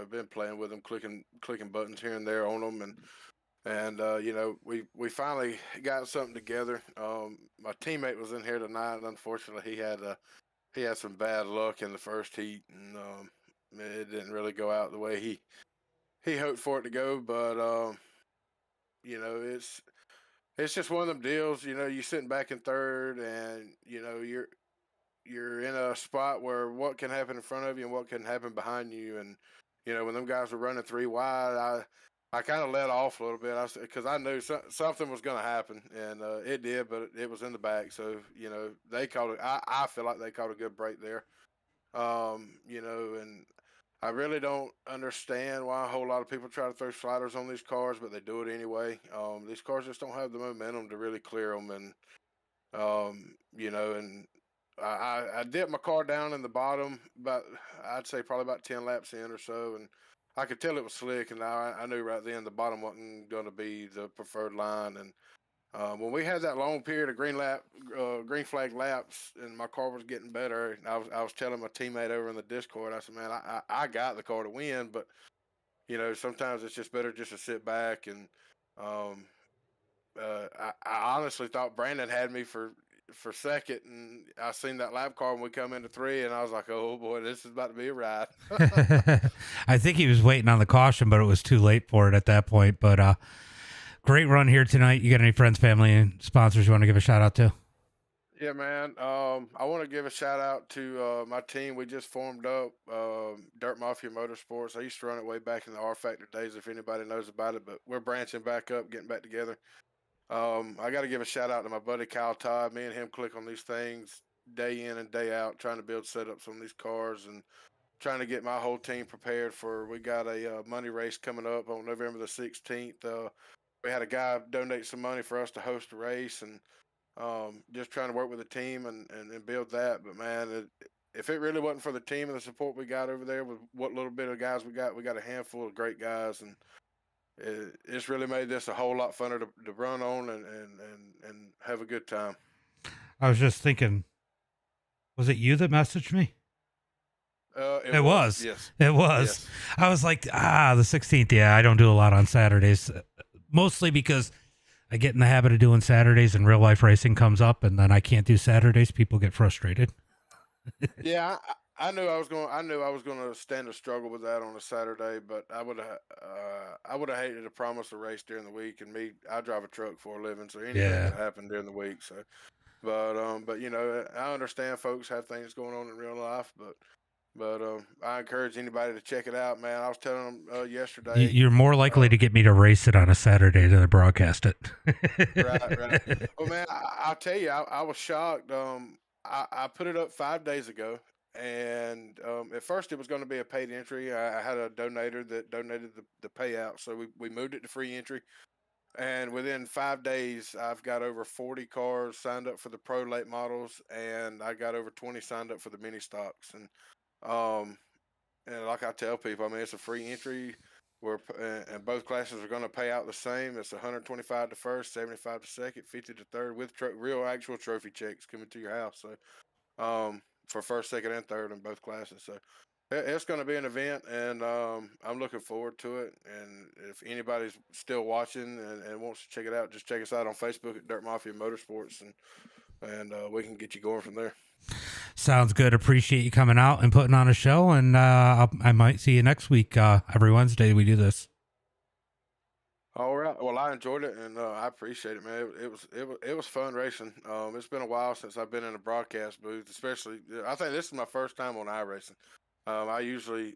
Speaker 2: been playing with them, clicking buttons here and there on them, and we finally got something together. My teammate was in here tonight, and unfortunately he had some bad luck in the first heat, and it didn't really go out the way he hoped for it to go. But it's just one of them deals. You're sitting back in third, and you're in a spot where what can happen in front of you and what can happen behind you. And when them guys were running 3 wide, I kind of let off a little bit, because I knew something was going to happen, and it did, but it was in the back. So they called it. I feel like they called a good break there. And I really don't understand why a whole lot of people try to throw sliders on these cars, but they do it anyway. These cars just don't have the momentum to really clear them, and and I dipped my car down in the bottom, I'd say probably about 10 laps in or so, and I could tell it was slick, and I knew right then the bottom wasn't going to be the preferred line. And when we had that long period of green flag laps, and my car was getting better, and I was telling my teammate over in the Discord, I said, man, I got the car to win, but sometimes it's just better just to sit back. And I honestly thought Brandon had me for second, and I seen that lap car when we come into 3, and I was like, oh boy, this is about to be a ride.
Speaker 1: I think he was waiting on the caution, but it was too late for it at that point. But great run here tonight. You got any friends, family, and sponsors you want to give a shout out to?
Speaker 2: Yeah, man. I want to give a shout out to my team. We just formed up, Dirt Mafia Motorsports. I used to run it way back in the R Factor days, if anybody knows about it, but we're branching back up, getting back together. I got to give a shout out to my buddy Kyle Todd. Me and him click on these things day in and day out trying to build setups on these cars and trying to get my whole team prepared for. We got a money race coming up on November the 16th. We had a guy donate some money for us to host a race, and just trying to work with the team and build that. But man, if it really wasn't for the team and the support we got over there with what little bit of guys we got a handful of great guys, and it's really made this a whole lot funner to run on and have a good time.
Speaker 1: I was just thinking, was it you that messaged me?
Speaker 2: It was. Yes.
Speaker 1: It was. Yes. I was like, the 16th. Yeah, I don't do a lot on Saturdays, mostly because I get in the habit of doing Saturdays and real life racing comes up, and then I can't do Saturdays. People get frustrated.
Speaker 2: Yeah, I knew I was going to stand a struggle with that on a Saturday, but I would have hated to promise a race during the week. And I drive a truck for a living, so anything can happen during the week. So, but you know, I understand folks have things going on in real life, but I encourage anybody to check it out, man. I was telling them yesterday.
Speaker 1: You're more likely to get me to race it on a Saturday than to broadcast it.
Speaker 2: Right. Well, man, I'll tell you, I was shocked. I put it up 5 days ago, and at first it was going to be a paid entry. I had a donator that donated the payout, so we moved it to free entry. And within 5 days, I've got over 40 cars signed up for the pro late models, and I got over 20 signed up for the mini stocks. And like I tell people, I mean, it's a free entry. And both classes are going to pay out the same. It's 125 to first, 75 to second, 50 to third, with real actual trophy checks coming to your house. So, for first, second, and third in both classes. So, it's going to be an event, and I'm looking forward to it. And if anybody's still watching and wants to check it out, just check us out on Facebook at Dirt Mafia Motorsports, and we can get you going from there.
Speaker 1: Sounds good. Appreciate you coming out and putting on a show, and I might see you next week. Every Wednesday we do this.
Speaker 2: All right. Well, I enjoyed it, and I appreciate it, man. It was fun racing. It's been a while since I've been in a broadcast booth, especially. I think this is my first time on iRacing. I usually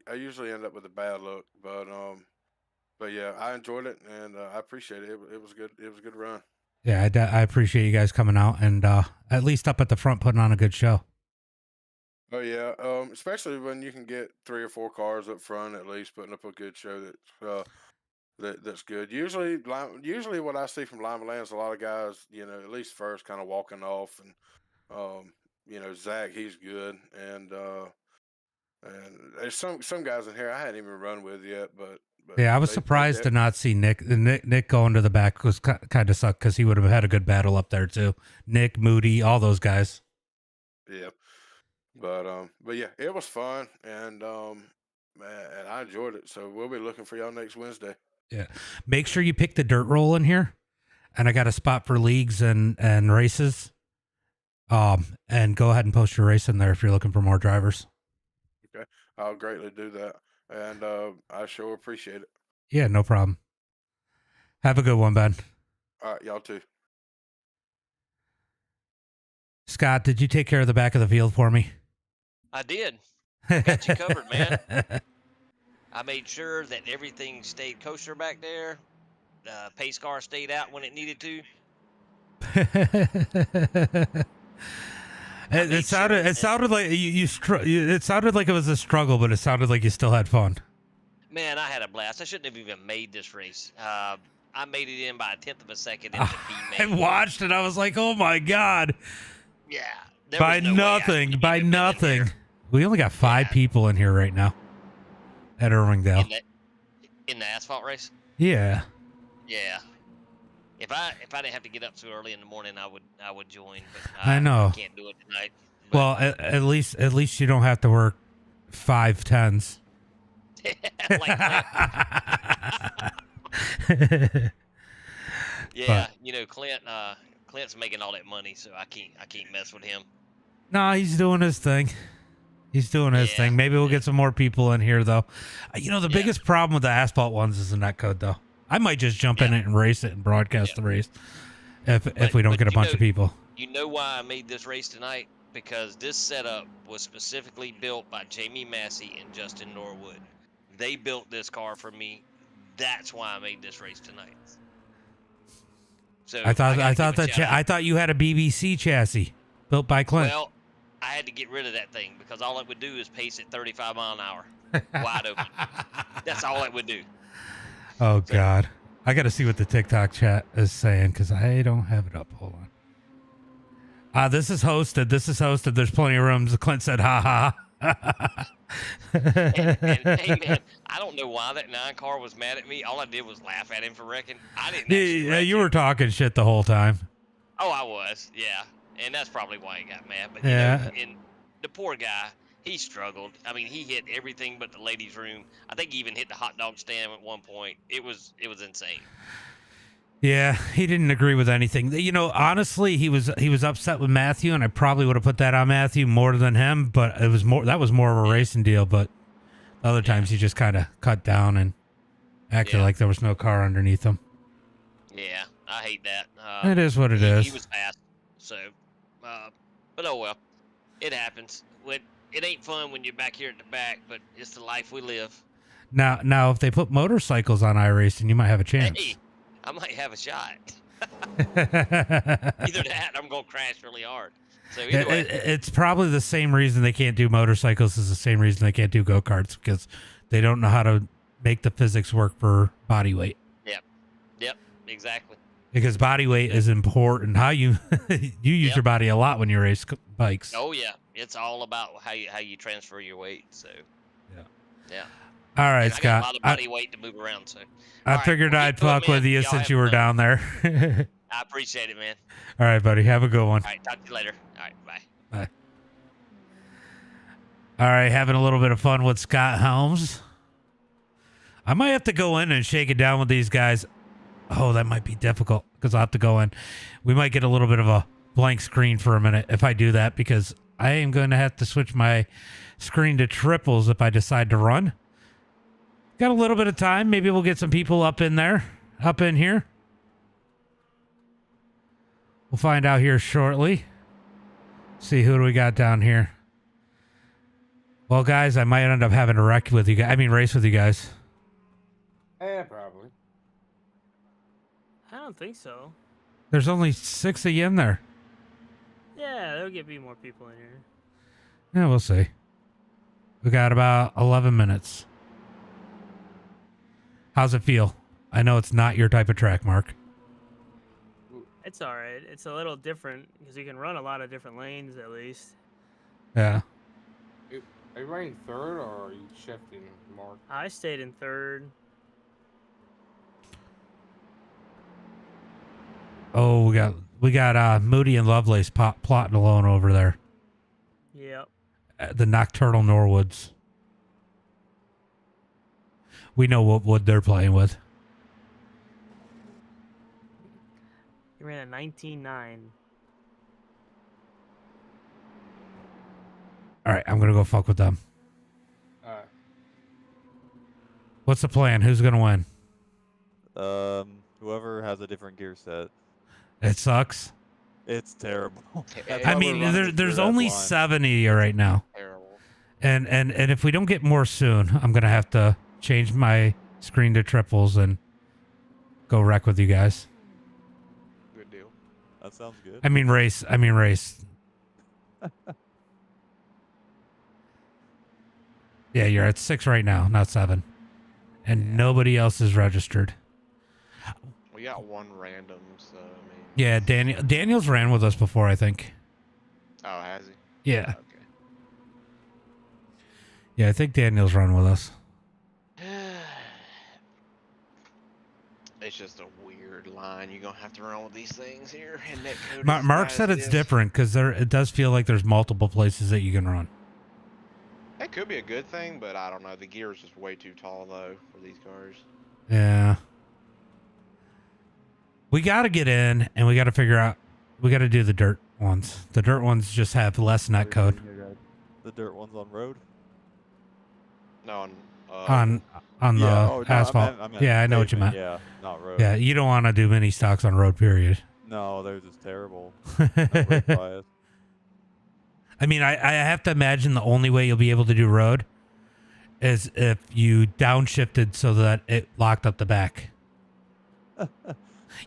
Speaker 2: end up with a bad look, but yeah, I enjoyed it, and I appreciate it. It was good. It was a good run.
Speaker 1: Yeah, I appreciate you guys coming out and at least up at the front putting on a good show.
Speaker 2: Oh yeah, especially when you can get 3 or 4 cars up front, at least putting up a good show that's good. Usually what I see from Limaland is a lot of guys, you know, at least first kind of walking off, and you know, Zach, he's good, and there's some guys in here I hadn't even run with yet, but
Speaker 1: yeah, I was surprised to not see Nick. Nick going to the back was kind of sucked because he would have had a good battle up there too. Nick, Moody, all those guys.
Speaker 2: Yeah, but yeah, it was fun, and man, and I enjoyed it. So we'll be looking for y'all next Wednesday.
Speaker 1: Yeah, make sure you pick the dirt roll in here, and I got a spot for leagues and races. And go ahead and post your race in there if you're looking for more drivers.
Speaker 2: Okay, I'll greatly do that. And I sure appreciate it.
Speaker 1: Yeah, no problem. Have a good one, Ben.
Speaker 2: All right, y'all too.
Speaker 1: Scott, did you take care of the back of the field for me?
Speaker 4: I did. I got you covered, man. I made sure that everything stayed kosher back there. Pace car stayed out when it needed to.
Speaker 1: It sounded like it sounded like it was a struggle, but it sounded like you still had fun.
Speaker 4: Man, I had a blast. I shouldn't have even made this race. I made it in by 1/10 of a second into B
Speaker 1: I watched it. I was like, "Oh my god!"
Speaker 4: Yeah,
Speaker 1: by nothing. We only got 5 people in here right now at Irwindale.
Speaker 4: In the asphalt race.
Speaker 1: Yeah.
Speaker 4: Yeah. If I didn't have to get up so early in the morning, I would join. But
Speaker 1: I know.
Speaker 4: I can't do it tonight. But
Speaker 1: Well, at least you don't have to work 5 10s.
Speaker 4: Yeah, you know, Clint's making all that money, so I can't mess with him.
Speaker 1: No, he's doing his thing. Maybe we'll get some more people in here, though. You know, the biggest problem with the asphalt ones is the netcode, though. I might just jump in it and race it and broadcast the race if we don't get a bunch of people.
Speaker 4: You know why I made this race tonight? Because this setup was specifically built by Jamie Massey and Justin Norwood. They built this car for me. That's why I made this race tonight. So
Speaker 1: I thought you had a BBC chassis built by Clint.
Speaker 4: Well, had to get rid of that thing because all it would do is pace at 35 mile an hour, wide open. That's all it would do.
Speaker 1: Oh, God. I got to see what the TikTok chat is saying because I don't have it up. Hold on. This is hosted. There's plenty of rooms. Clint said, ha ha.
Speaker 4: And hey, man, I don't know why that 9 car was mad at me. All I did was laugh at him for wrecking. I didn't actually
Speaker 1: Yeah,
Speaker 4: wreck
Speaker 1: you
Speaker 4: him.
Speaker 1: were talking shit the whole time.
Speaker 4: Oh, I was, yeah. And that's probably why he got mad. But,
Speaker 1: Yeah.
Speaker 4: you know, and the poor guy, he struggled. I mean, he hit everything but the ladies' room. I think he even hit the hot dog stand at one point. It was insane.
Speaker 1: Yeah, he didn't agree with anything. You know, honestly, he was upset with Matthew, and I probably would have put that on Matthew more than him. But that was more of a racing deal. But other times he just kind of cut down and acted like there was no car underneath him.
Speaker 4: Yeah, I hate that.
Speaker 1: It is what it is.
Speaker 4: He was fast, so. But oh well, it happens. It ain't fun when you're back here at the back, but it's the life we live.
Speaker 1: Now, if they put motorcycles on iRacing, you might have a chance.
Speaker 4: Hey, I might have a shot. Either that, or I'm gonna crash really hard. So either way,
Speaker 1: It's probably the same reason they can't do motorcycles is the same reason they can't do go-karts because they don't know how to make the physics work for body weight.
Speaker 4: Yep, exactly.
Speaker 1: Because body weight is important. How you use your body a lot when you race bikes.
Speaker 4: Oh yeah, it's all about how you transfer your weight. So yeah.
Speaker 1: All right,
Speaker 4: And
Speaker 1: Scott.
Speaker 4: I got a lot of body weight to move around. So
Speaker 1: I figured I'd fuck with you since you were down there.
Speaker 4: I appreciate it, man.
Speaker 1: All right, buddy. Have a good one.
Speaker 4: All right, talk to you later. All right, bye.
Speaker 1: Bye. All right, having a little bit of fun with Scott Helms. I might have to go in and shake it down with these guys. Oh, that might be difficult because I'll have to go in. We might get a little bit of a blank screen for a minute if I do that because I am going to have to switch my screen to triples if I decide to run. Got a little bit of time. Maybe we'll get some people up in here. We'll find out here shortly. See who do we got down here. Well, guys, I might end up having to race with you guys.
Speaker 5: Yeah, probably.
Speaker 6: I don't think so.
Speaker 1: There's only 6 of you in there.
Speaker 6: Yeah, there'll be more people in here.
Speaker 1: Yeah, we'll see. We got about 11 minutes. How's it feel? I know it's not your type of track, Mark.
Speaker 6: It's all right. It's a little different because you can run a lot of different lanes at least.
Speaker 1: Yeah.
Speaker 5: Are you running third or are you shifting, Mark?
Speaker 6: I stayed in third.
Speaker 1: Oh, we got Moody and Lovelace plotting alone over there.
Speaker 6: Yep.
Speaker 1: The Nocturnal Norwoods. We know what wood they're playing with.
Speaker 6: He ran a 19.9.
Speaker 1: All right, I'm going to go fuck with them. What's the plan? Who's going to win?
Speaker 7: Whoever has a different gear set.
Speaker 1: It sucks.
Speaker 7: It's terrible.
Speaker 1: I mean, there's only 70 right now.
Speaker 4: Terrible.
Speaker 1: And if we don't get more soon, I'm going to have to change my screen to triples and go wreck with you guys.
Speaker 4: Good deal.
Speaker 7: That sounds good.
Speaker 1: I mean race. Yeah, you're at 6 right now, not 7. And nobody else is registered.
Speaker 8: We got one random, so I mean.
Speaker 1: Yeah, Daniel's ran with us before, I think.
Speaker 8: Oh, has he?
Speaker 1: Yeah.
Speaker 8: Okay.
Speaker 1: Yeah, I think Daniel's run with us.
Speaker 8: It's just a weird line. You're gonna have to run with these things here. And
Speaker 1: Mark said it's different because it does feel like there's multiple places that you can run.
Speaker 8: That could be a good thing, but I don't know. The gear is just way too tall though for these cars.
Speaker 1: Yeah. We got to get in and we got to figure out. We got to do the dirt ones. The dirt ones just have less net code.
Speaker 7: The dirt ones on road?
Speaker 8: No,
Speaker 1: on the asphalt.
Speaker 7: I meant
Speaker 1: yeah, I know what you meant.
Speaker 7: Yeah, not road.
Speaker 1: Yeah, you don't want to do mini stocks on road, period.
Speaker 7: No, they're just terrible.
Speaker 1: I mean, I have to imagine the only way you'll be able to do road is if you downshifted so that it locked up the back.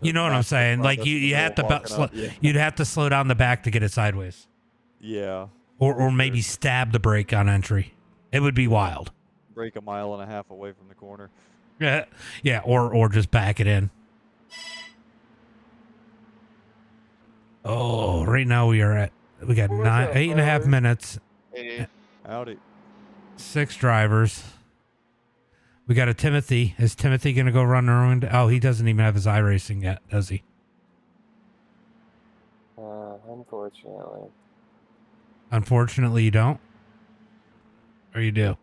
Speaker 1: You know what I'm saying? Like you have to you'd have to slow down the back to get it sideways.
Speaker 7: Yeah.
Speaker 1: or maybe stab the brake on entry. It would be wild.
Speaker 7: Break a mile and a half away from the corner.
Speaker 1: Yeah, or just back it in. Oh, right now we got 8.5 minutes.
Speaker 8: Hey,
Speaker 7: Howdy.
Speaker 1: 6 drivers. We got a Timothy. Is Timothy gonna go run around? Oh, he doesn't even have his iRacing yet, does he?
Speaker 9: Unfortunately.
Speaker 1: Unfortunately, you don't. Or you do?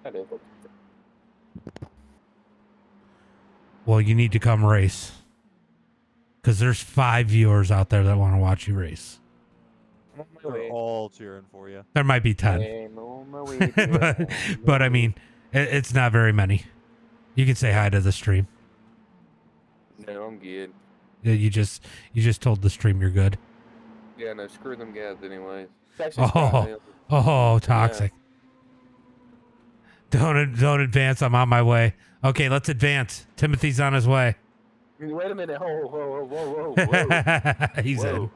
Speaker 9: I do.
Speaker 1: Well, you need to come race. Because there's 5 viewers out there that want to watch you race.
Speaker 7: They're all cheering for you.
Speaker 1: There might be 10. but I mean, it's not very many. You can say hi to the stream.
Speaker 9: No, I'm good.
Speaker 1: You just told the stream you're good.
Speaker 9: Yeah, no, screw them guys anyways.
Speaker 1: Oh, toxic. Don't advance. I'm on my way. Okay, let's advance. Timothy's on his way.
Speaker 9: Wait a minute. Whoa.
Speaker 1: He's
Speaker 9: Whoa.
Speaker 1: in.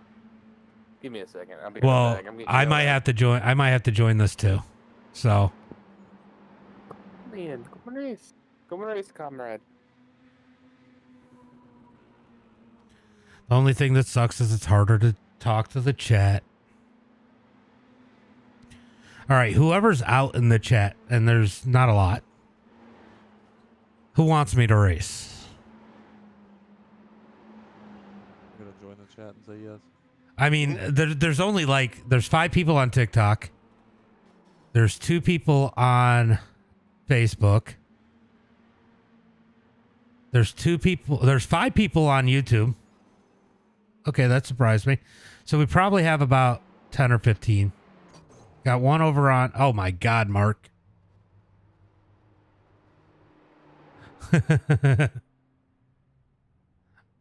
Speaker 9: Give me a second.
Speaker 1: Well, I might have to join. I might have to join this too. So.
Speaker 9: Man, come on race, comrade.
Speaker 1: The only thing that sucks is it's harder to talk to the chat. All right, whoever's out in the chat, and there's not a lot. Who wants me to race?
Speaker 7: I'm gonna join the chat and say yes.
Speaker 1: I mean, there's only there's 5 people on TikTok. There's 2 people on Facebook. There's 5 people on YouTube. Okay, that surprised me. So we probably have about 10 or 15. Got one over on... Oh, my God, Mark.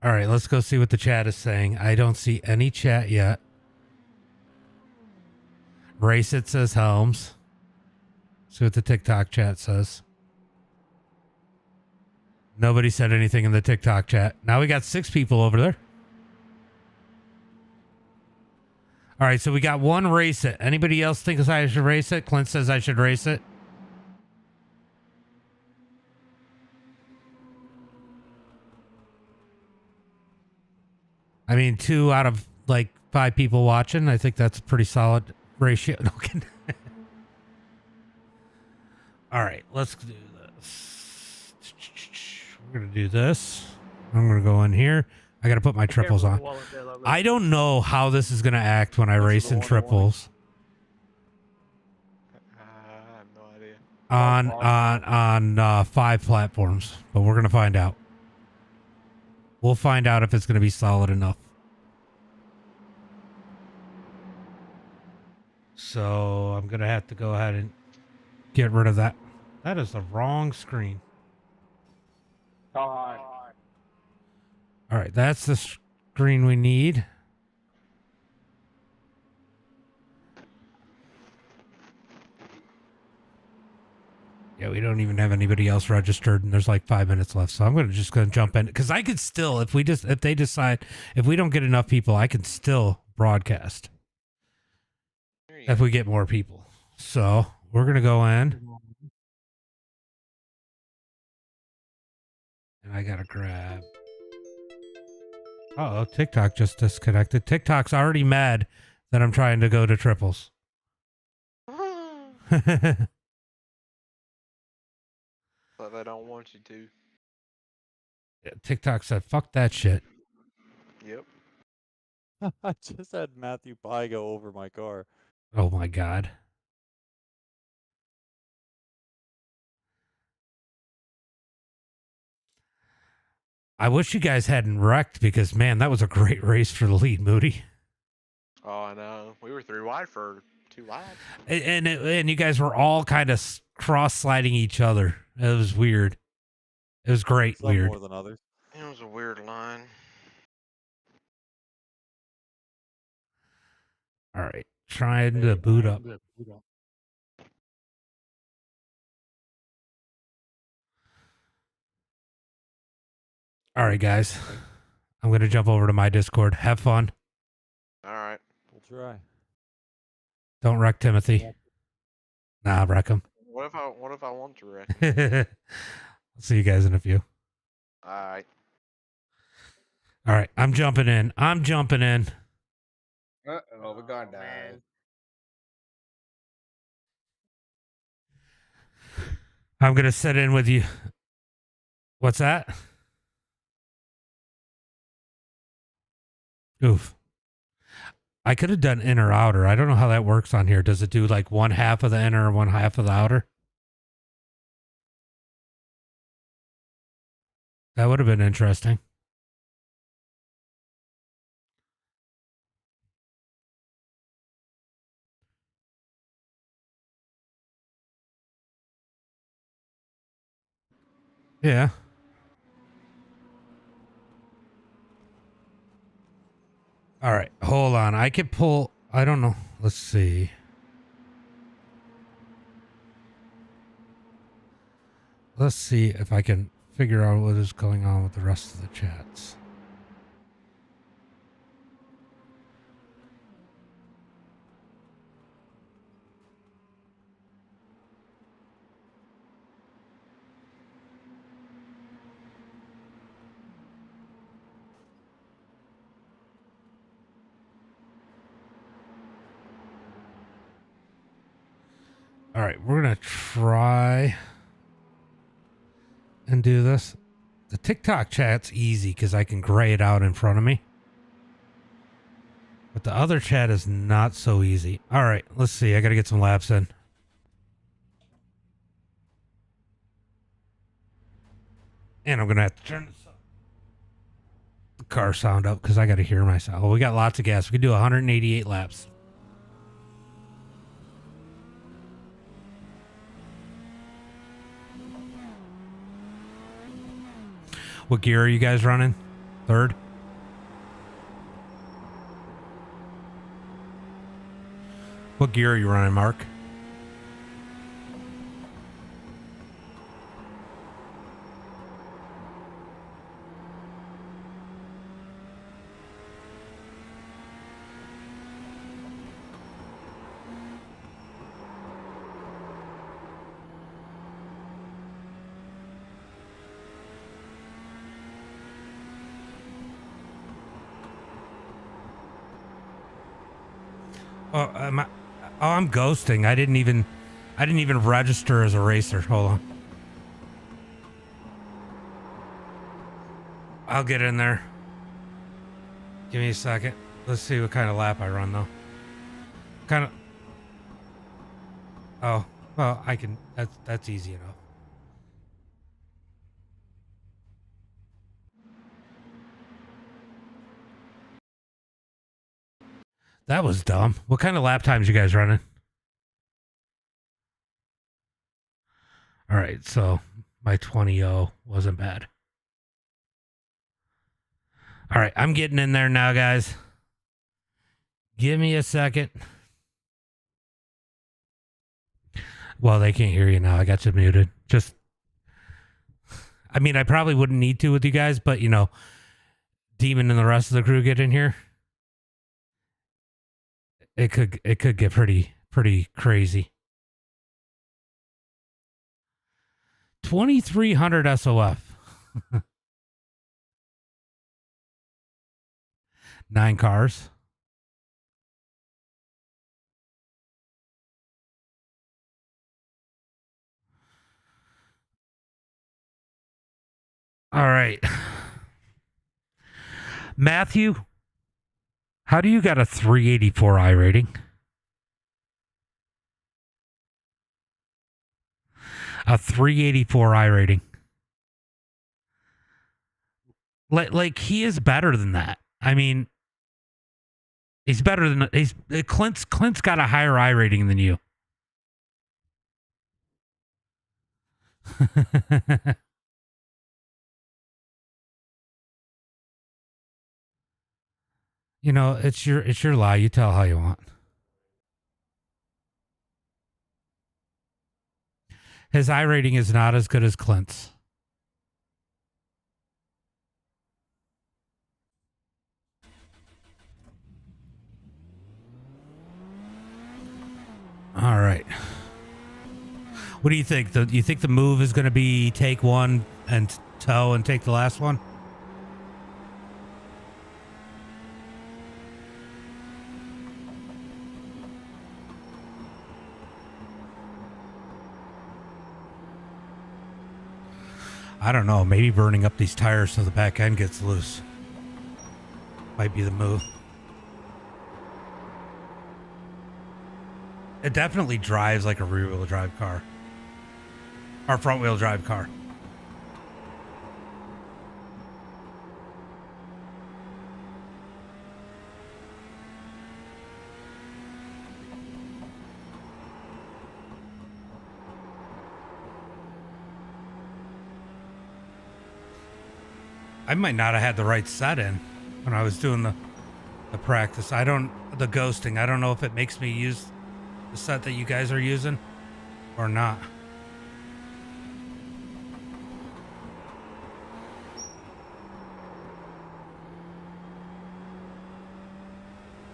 Speaker 1: All right, let's go see what the chat is saying. I don't see any chat yet. Race It says Helms. See what the TikTok chat says. Nobody said anything in the TikTok chat. Now we got 6 people over there. All right, so we got one Race It. Anybody else thinks I should race it? Clint says I should race it. I mean, 2 out of 5 people watching. I think that's a pretty solid ratio. No, all right, let's do this. We're going to do this. I'm going to go in here. I got to put my triples on. I don't know how this is going to act when I race in triples.
Speaker 8: I have no idea.
Speaker 1: On 5 platforms, but we're going to find out. We'll find out if it's going to be solid enough. So I'm going to have to go ahead and get rid of that. That is the wrong screen. All right, that's the screen we need. Yeah, we don't even have anybody else registered, and there's 5 minutes left. So I'm just gonna jump in because I could still, if we don't get enough people, I can still broadcast if we get more people. So we're gonna go in, and I gotta grab. Uh-oh, TikTok just disconnected. TikTok's already mad that I'm trying to go to triples.
Speaker 8: But they don't want you to.
Speaker 1: Yeah, TikTok said, fuck that shit.
Speaker 8: Yep.
Speaker 7: I just had Matthew Pye go over my car.
Speaker 1: Oh my God. I wish you guys hadn't wrecked because, man, that was a great race for the lead, Moody.
Speaker 8: Oh, I know. We were 3 wide for 2 laps.
Speaker 1: And you guys were all kind of cross-sliding each other. It was weird. It was great.
Speaker 7: Some
Speaker 1: weird.
Speaker 7: more than others.
Speaker 8: It was a weird line.
Speaker 1: All right. Trying to boot up. All right, guys. I'm going to jump over to my Discord. Have fun.
Speaker 8: All right.
Speaker 7: We'll try.
Speaker 1: Don't wreck Timothy. Nah, wreck him.
Speaker 8: What if I want to wreck?
Speaker 1: I'll see you guys in a few.
Speaker 8: All right.
Speaker 1: All right, I'm jumping in. I'm jumping in.
Speaker 10: Uh-oh, we're gonna die.
Speaker 6: Man.
Speaker 1: I'm gonna sit in with you. What's that? Oof. I could have done inner outer. I don't know how that works on here. Does it do like one half of the inner, one half of the outer? That would have been interesting. Yeah. All right, hold on. I could pull. I don't know. Let's see. Let's see if I can figure out what is going on with the rest of the chats. All right, we're going to try and do this. The TikTok chat's easy because I can gray it out in front of me. But the other chat is not so easy. All right, let's see. I got to get some laps in. And I'm going to have to turn the car sound up because I got to hear myself. Well, we got lots of gas. We can do 188 laps. What gear are you guys running? Third? What gear are you running, Mark? Oh, I'm ghosting. I didn't even register as a racer. Hold on. I'll get in there. Give me a second. Let's see what kind of lap I run though. Kind of. Oh, well, I can. That's easy enough. That was dumb. What kind of lap times you guys running? All right, so my 20-0 wasn't bad. All right, I'm getting in there now, guys. Give me a second. Well, they can't hear you now. I got you muted. I mean, I probably wouldn't need to with you guys, but, you know, Demon and the rest of the crew get in here. It could get pretty crazy. 2,300 SOF. 9 cars. All right. Matthew, how do you got a 384 I rating? A 384 I rating. Like he is better than that. I mean, he's better than Clint's got a higher I rating than you. You know, it's your lie. You tell how you want. His I rating is not as good as Clint's. All right. What do you think? You think the move is going to be take one and tow and take the last one? I don't know. Maybe burning up these tires so the back end gets loose might be the move. It definitely drives like a rear-wheel drive car. Or front-wheel drive car. I might not have had the right set in when I was doing the practice. The ghosting. I don't know if it makes me use the set that you guys are using or not.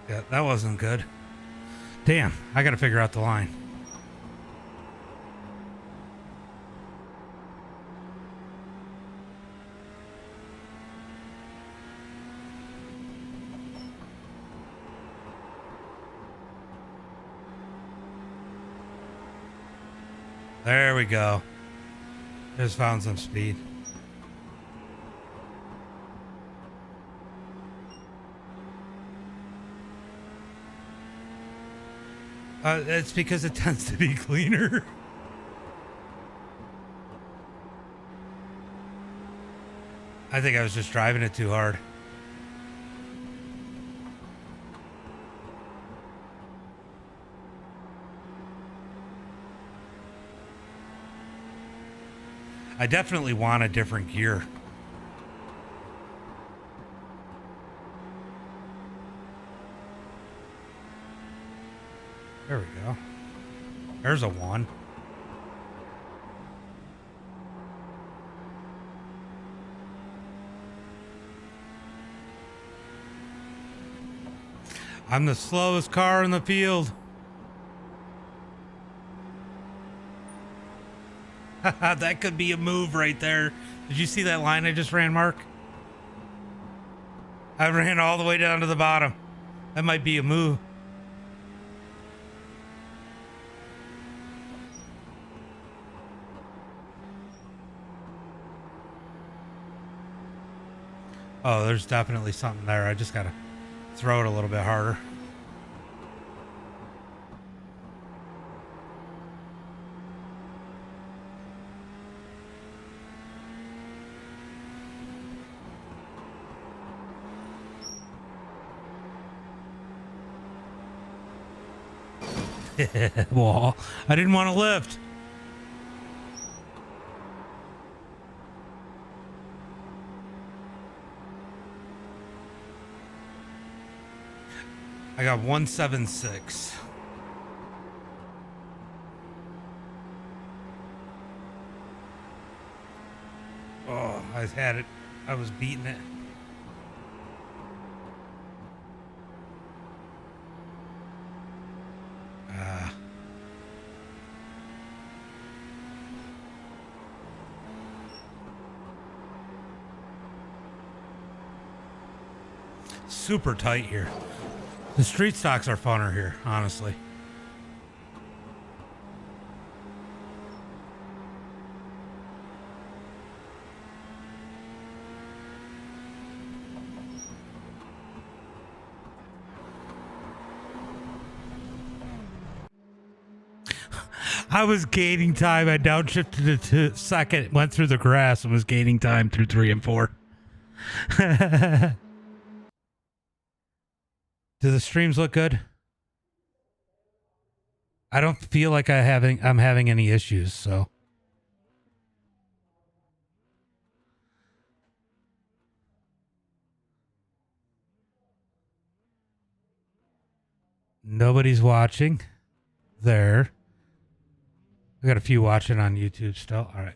Speaker 1: Yeah, that wasn't good. Damn, I gotta figure out the line. There we go. Just found some speed. It's because it tends to be cleaner. I think I was just driving it too hard. I definitely want a different gear. There we go. There's a 1. I'm the slowest car in the field. That could be a move right there. Did you see that line I just ran, Mark? I ran all the way down to the bottom. That might be a move. Oh, there's definitely something there. I just gotta throw it a little bit harder. Well, I didn't want to lift. I got 176. Oh, I had it. I was beating it. Super tight here. The street stocks are funner here, honestly. I was gaining time. I downshifted it to second, went through the grass, and was gaining time through 3 and 4. Do the streams look good? I don't feel like I'm having any issues, so. Nobody's watching. There. We got a few watching on YouTube still. All right.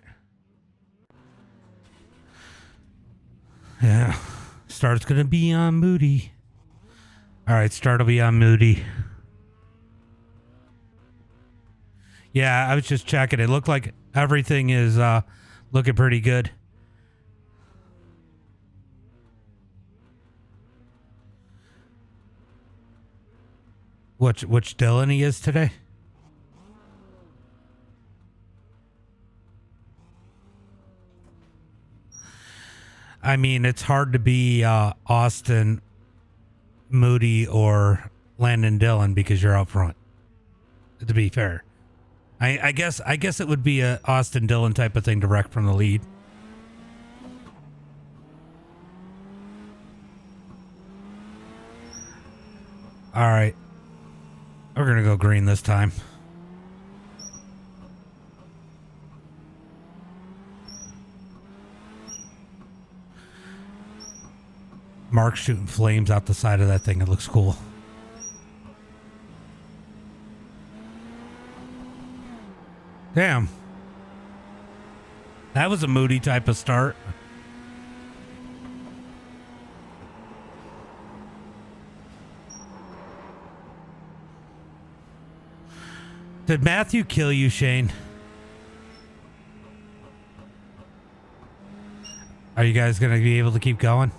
Speaker 1: Yeah. Start's going to be on Moody. All right, start will be on Moody. Yeah, I was just checking. It looked like everything is looking pretty good. Which Dylan he is today? I mean, it's hard to be Austin, Moody, or Landon Dillon because you're out front. To be fair, I guess it would be a Austin Dillon type of thing to wreck from the lead. All right, we're gonna go green this time. Mark's shooting flames out the side of that thing. It looks cool. Damn. That was a Moody type of start. Did Matthew kill you, Shane? Are you guys going to be able to keep going?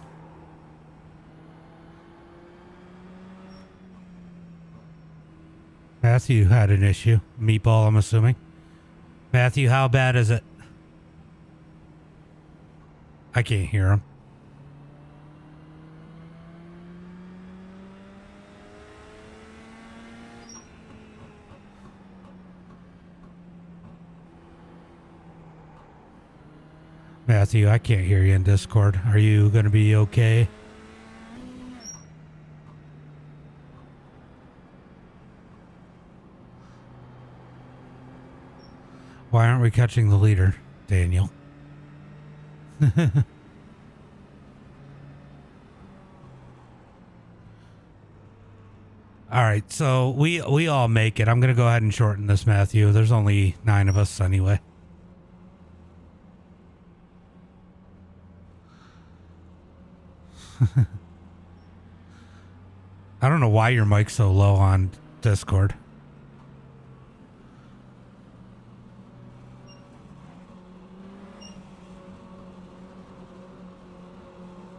Speaker 1: Matthew had an issue. Meatball, I'm assuming. Matthew, how bad is it? I can't hear him. Matthew, I can't hear you in Discord. Are you going to be okay? Why aren't we catching the leader, Daniel? All right, so we all make it. I'm going to go ahead and shorten this, Matthew. There's only 9 of us anyway. I don't know why your mic's so low on Discord.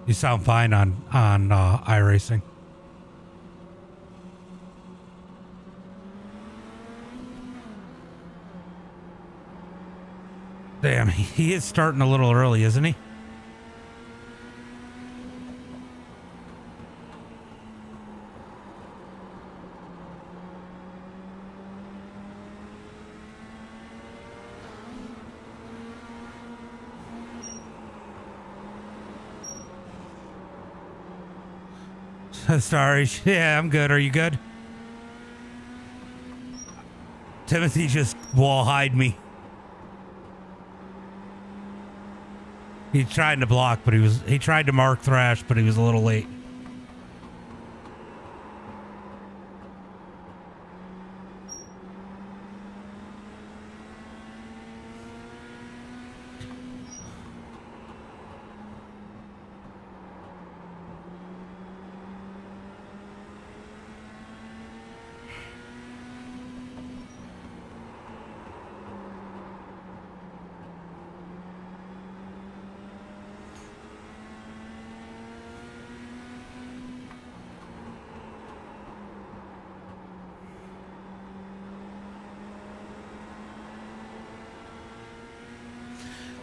Speaker 1: You sound fine on iRacing. Damn, he is starting a little early, isn't he? Sorry. Yeah, I'm good. Are you good? Timothy just wall-hide me. He's trying to block, but he tried to mark Thrash, but he was a little late.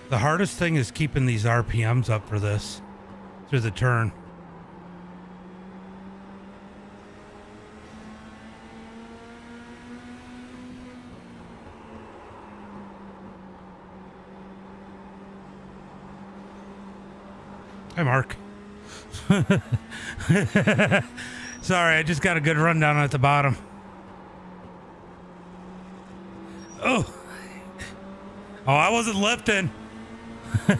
Speaker 1: The hardest thing is keeping these RPMs up for this through the turn. Hi, Mark. Sorry, I just got a good rundown at the bottom. Oh, I wasn't lifting.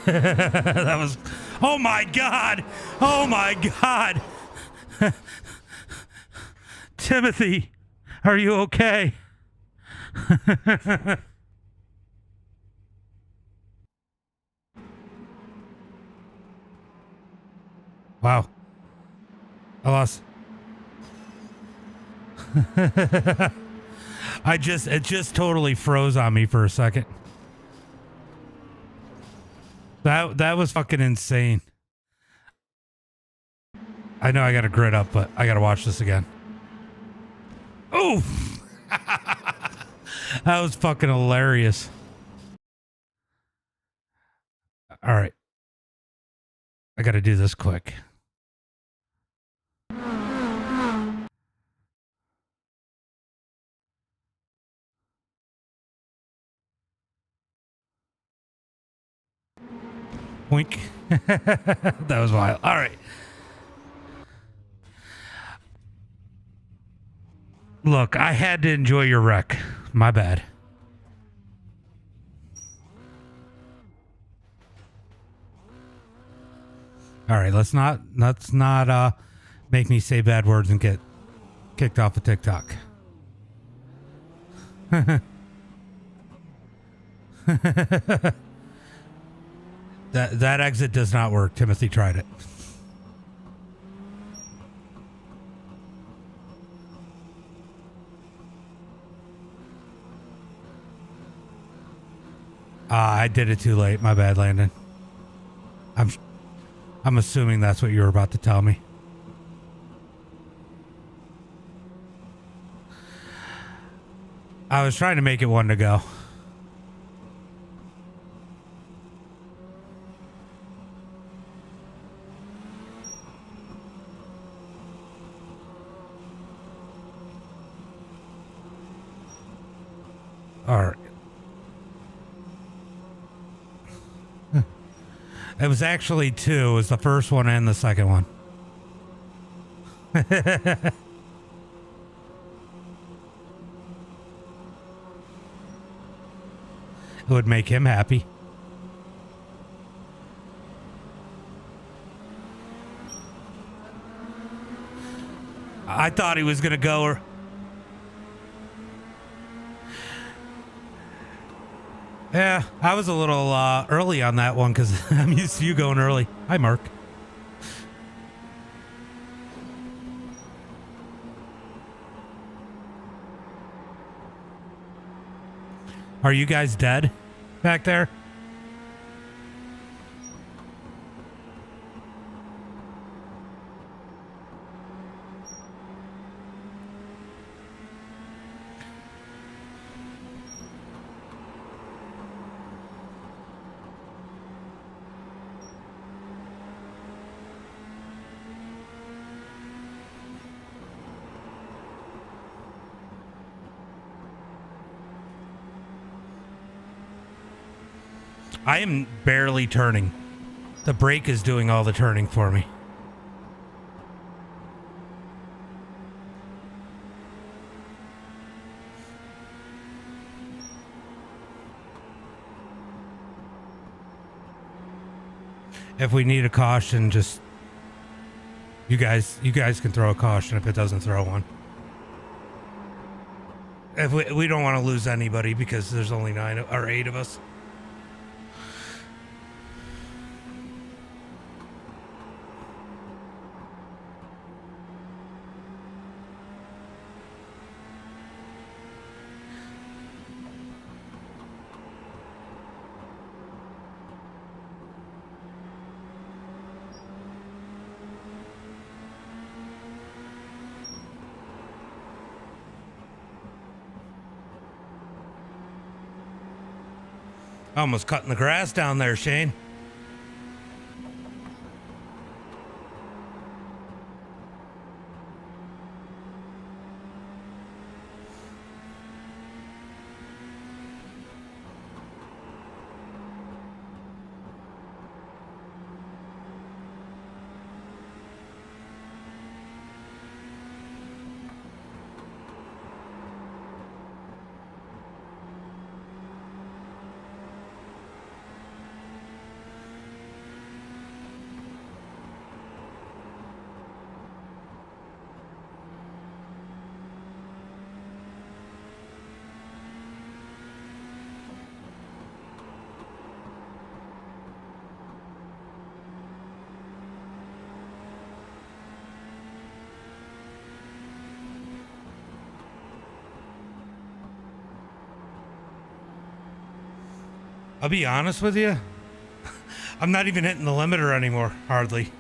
Speaker 1: That was, oh my God. Oh my God. Timothy, are you okay? Wow. I lost. It just totally froze on me for a second. That was fucking insane. I know I got to grit up, but I got to watch this again. Oh, that was fucking hilarious. All right. I got to do this quick. Wink. That was wild. All right. Look, I had to enjoy your wreck. My bad. All right, let's not make me say bad words and get kicked off of TikTok. That exit does not work. Timothy tried it. I did it too late. My bad, Landon. I'm assuming that's what you were about to tell me. I was trying to make it one to go. All right. It was actually two. It was the first one and the second one. It would make him happy. I thought he was going to go or... Yeah, I was a little early on that one because I'm used to you going early. Hi, Mark. Are you guys dead back there? I am barely turning. The brake is doing all the turning for me. If we need a caution, just you guys can throw a caution if it doesn't throw one. If we don't want to lose anybody because there's only 9 or 8 of us. Almost cutting the grass down there, Shane. I'll be honest with you. I'm not even hitting the limiter anymore, hardly.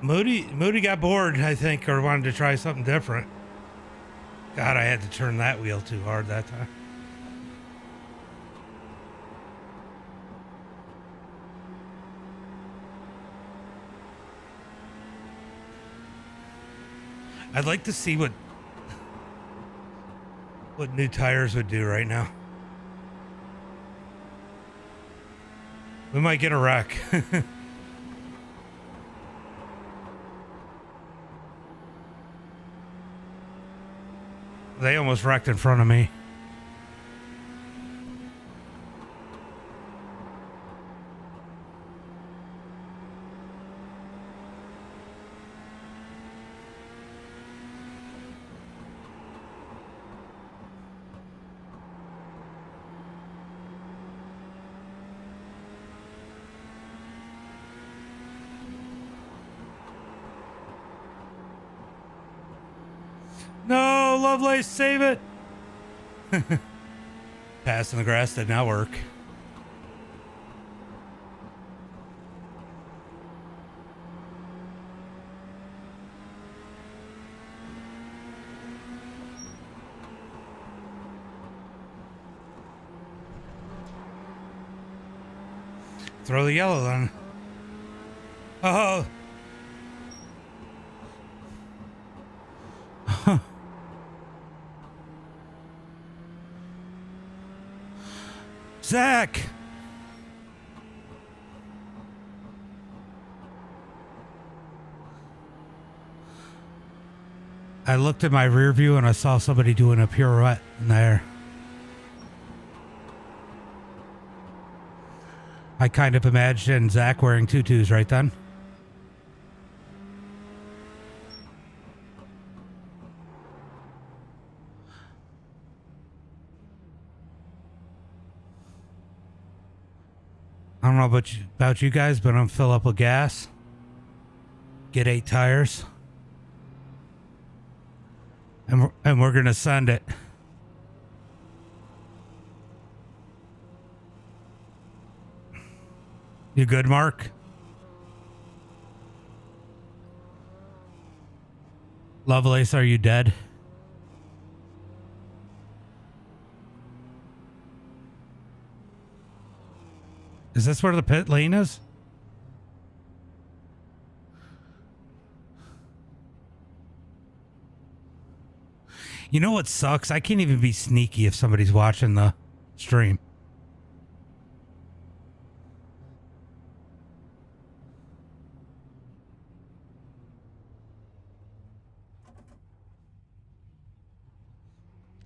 Speaker 1: Moody got bored, I think, or wanted to try something different. God, I had to turn that wheel too hard that time. I'd like to see what new tires would do right now. We might get a wreck. They almost wrecked in front of me. No, Lovelace, save it. Passing the grass did not work. Throw the yellow then. Oh. Zach! I looked at my rear view and I saw somebody doing a pirouette in there. I kind of imagined Zach wearing tutus right then. I don't know about you guys, but I'm fill up with gas. Get 8 tires. And we're going to send it. You good, Mark? Lovelace, are you dead? Is this where the pit lane is? You know what sucks? I can't even be sneaky if somebody's watching the stream.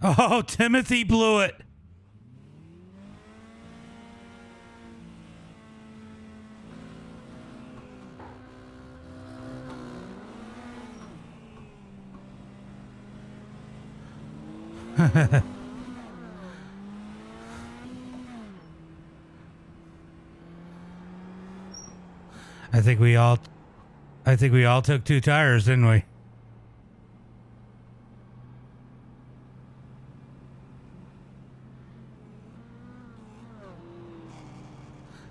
Speaker 1: Oh, Timothy blew it. I think we all took 2 tires, didn't we?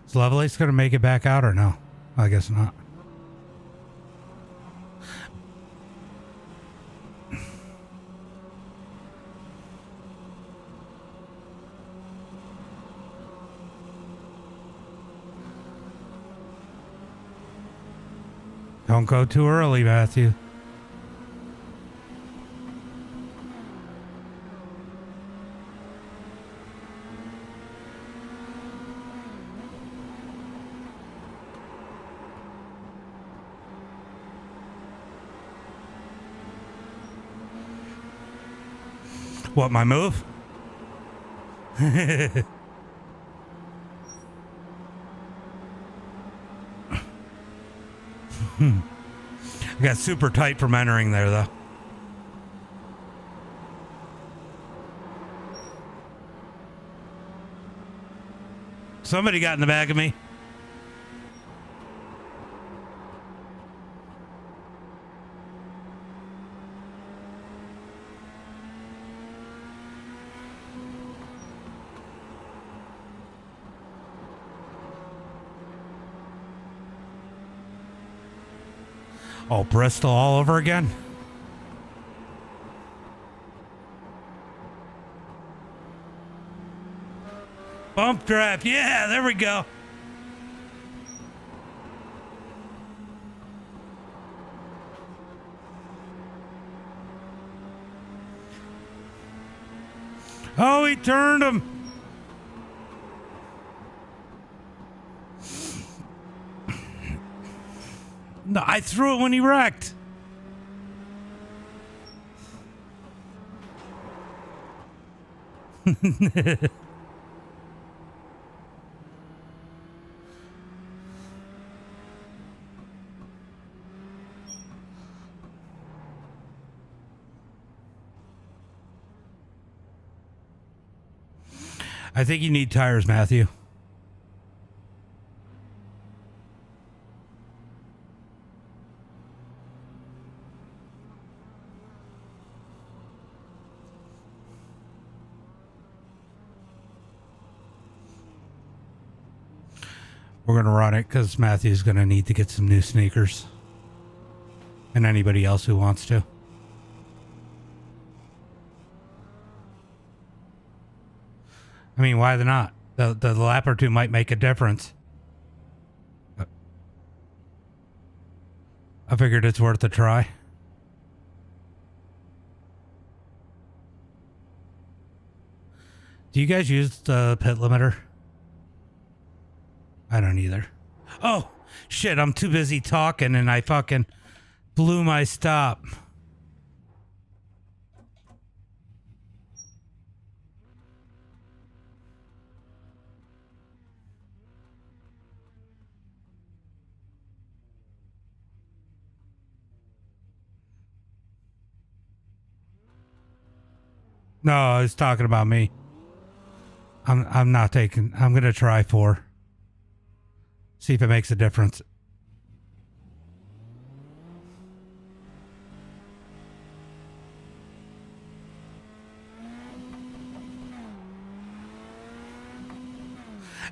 Speaker 1: Is Lovelace gonna make it back out or no? I guess not. Don't go too early, Matthew. What, my move? I got super tight from entering there, though. Somebody got in the back of me. Oh, Bristol all over again? Bump draft. Yeah, there we go. Oh, he turned him. No, I threw it when he wrecked. I think you need tires, Matthew. We're going to run it because Matthew's going to need to get some new sneakers. And anybody else who wants to. I mean, why not? The lap or two might make a difference. I figured it's worth a try. Do you guys use the pit limiter? I don't either. Oh, shit, I'm too busy talking and I fucking blew my stop. No, I was talking about me. I'm not taking. I'm gonna try 4. See if it makes a difference.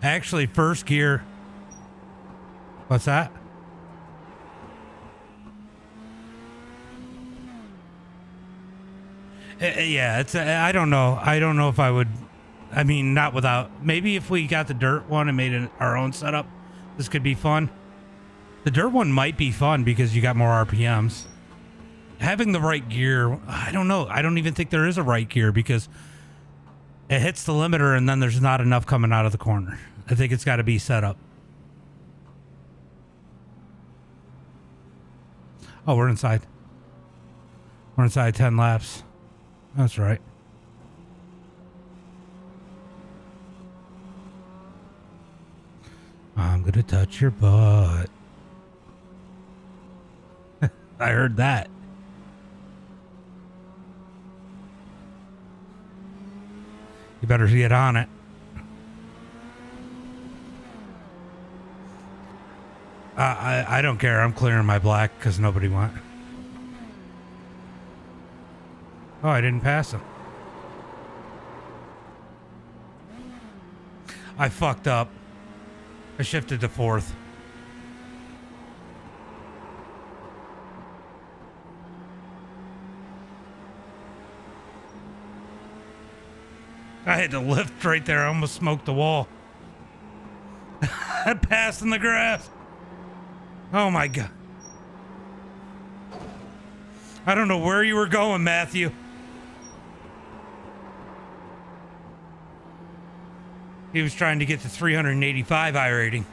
Speaker 1: Actually, first gear. What's that? Yeah, it's. I don't know. I don't know if I would. I mean, not without. Maybe if we got the dirt one and made our own setup, this could be fun. The dirt one might be fun because you got more RPMs. Having the right gear, I don't know. I don't even think there is a right gear because it hits the limiter and then there's not enough coming out of the corner. I think it's got to be set up. Oh, we're inside. We're inside 10 laps. That's right. I'm gonna touch your butt. I heard that. You better get on it. I don't care. I'm clearing my black because nobody went. Oh, I didn't pass him. I fucked up. I shifted to 4th. I had to lift right there. I almost smoked the wall. I passed in the grass. Oh my God. I don't know where you were going, Matthew. He was trying to get to 385 I rating.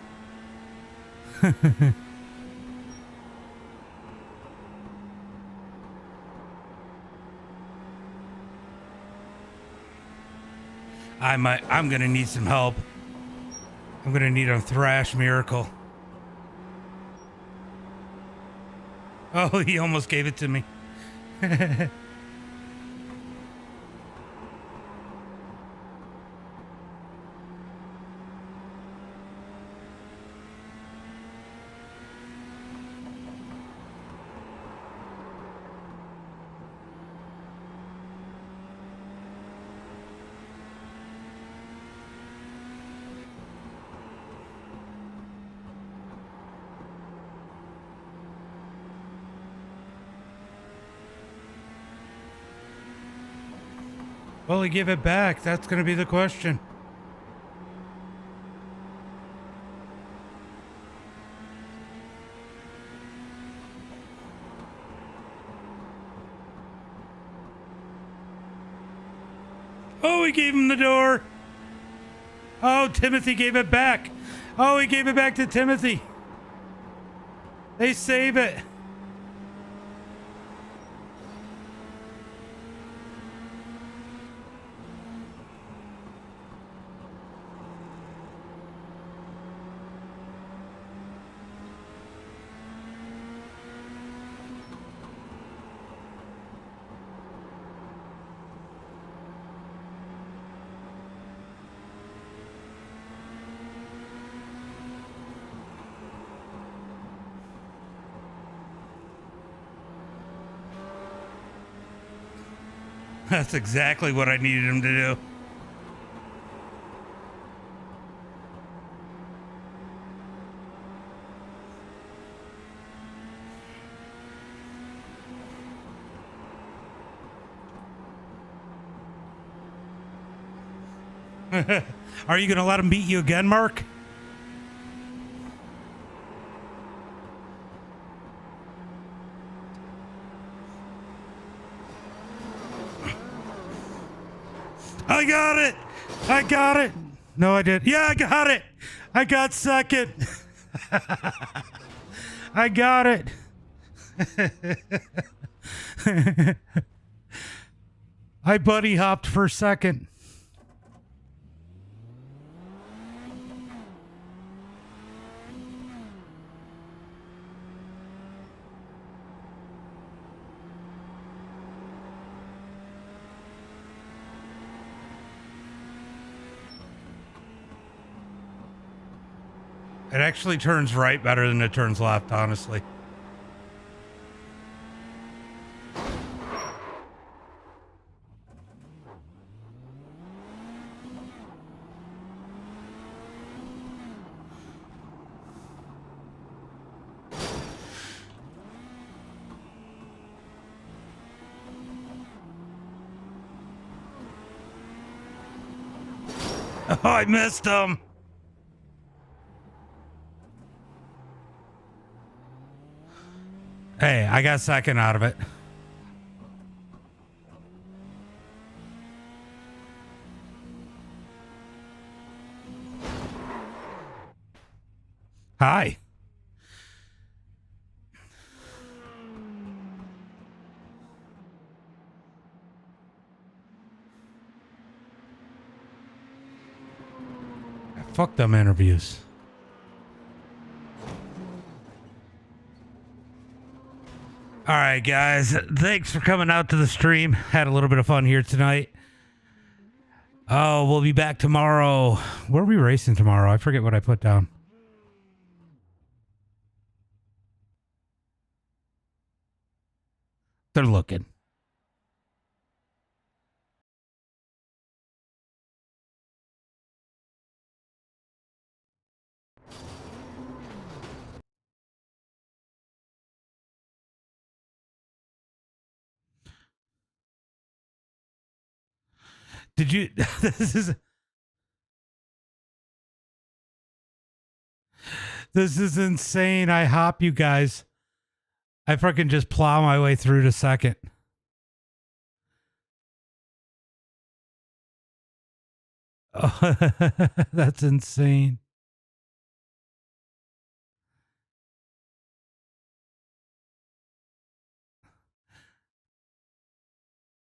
Speaker 1: I'm gonna need some help. I'm gonna need a thrash miracle. Oh, he almost gave it to me. Will he give it back? That's going to be the question. Oh, he gave him the door. Oh, Timothy gave it back. Oh, he gave it back to Timothy. They save it. That's exactly what I needed him to do. Are you going to let him beat you again, Mark? I got it. I got it. No, I did. Yeah, I got it. I got second. I got it. I buddy hopped for second. It actually turns right better than it turns left, honestly. Oh, I missed him. Hey, I got second out of it. Hi. Fuck them interviews. All right, guys. Thanks for coming out to the stream. Had a little bit of fun here tonight. Oh, we'll be back tomorrow. Where are we racing tomorrow? I forget what I put down. They're looking. Did you? This is insane. I hop you guys. I freaking just plow my way through to second. Oh, that's insane.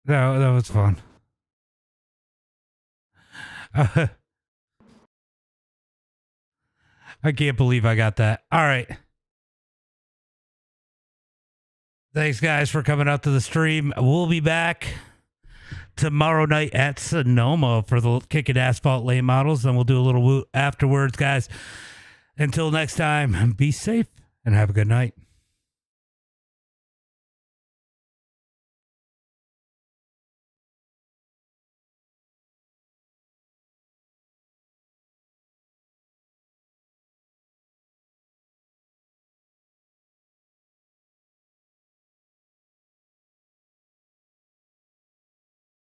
Speaker 1: That was fun. I can't believe I got that. All right. Thanks, guys, for coming out to the stream. We'll be back tomorrow night at Sonoma for the Kickin' Asphalt lane models, and we'll do a little woo afterwards, guys. Until next time, be safe and have a good night.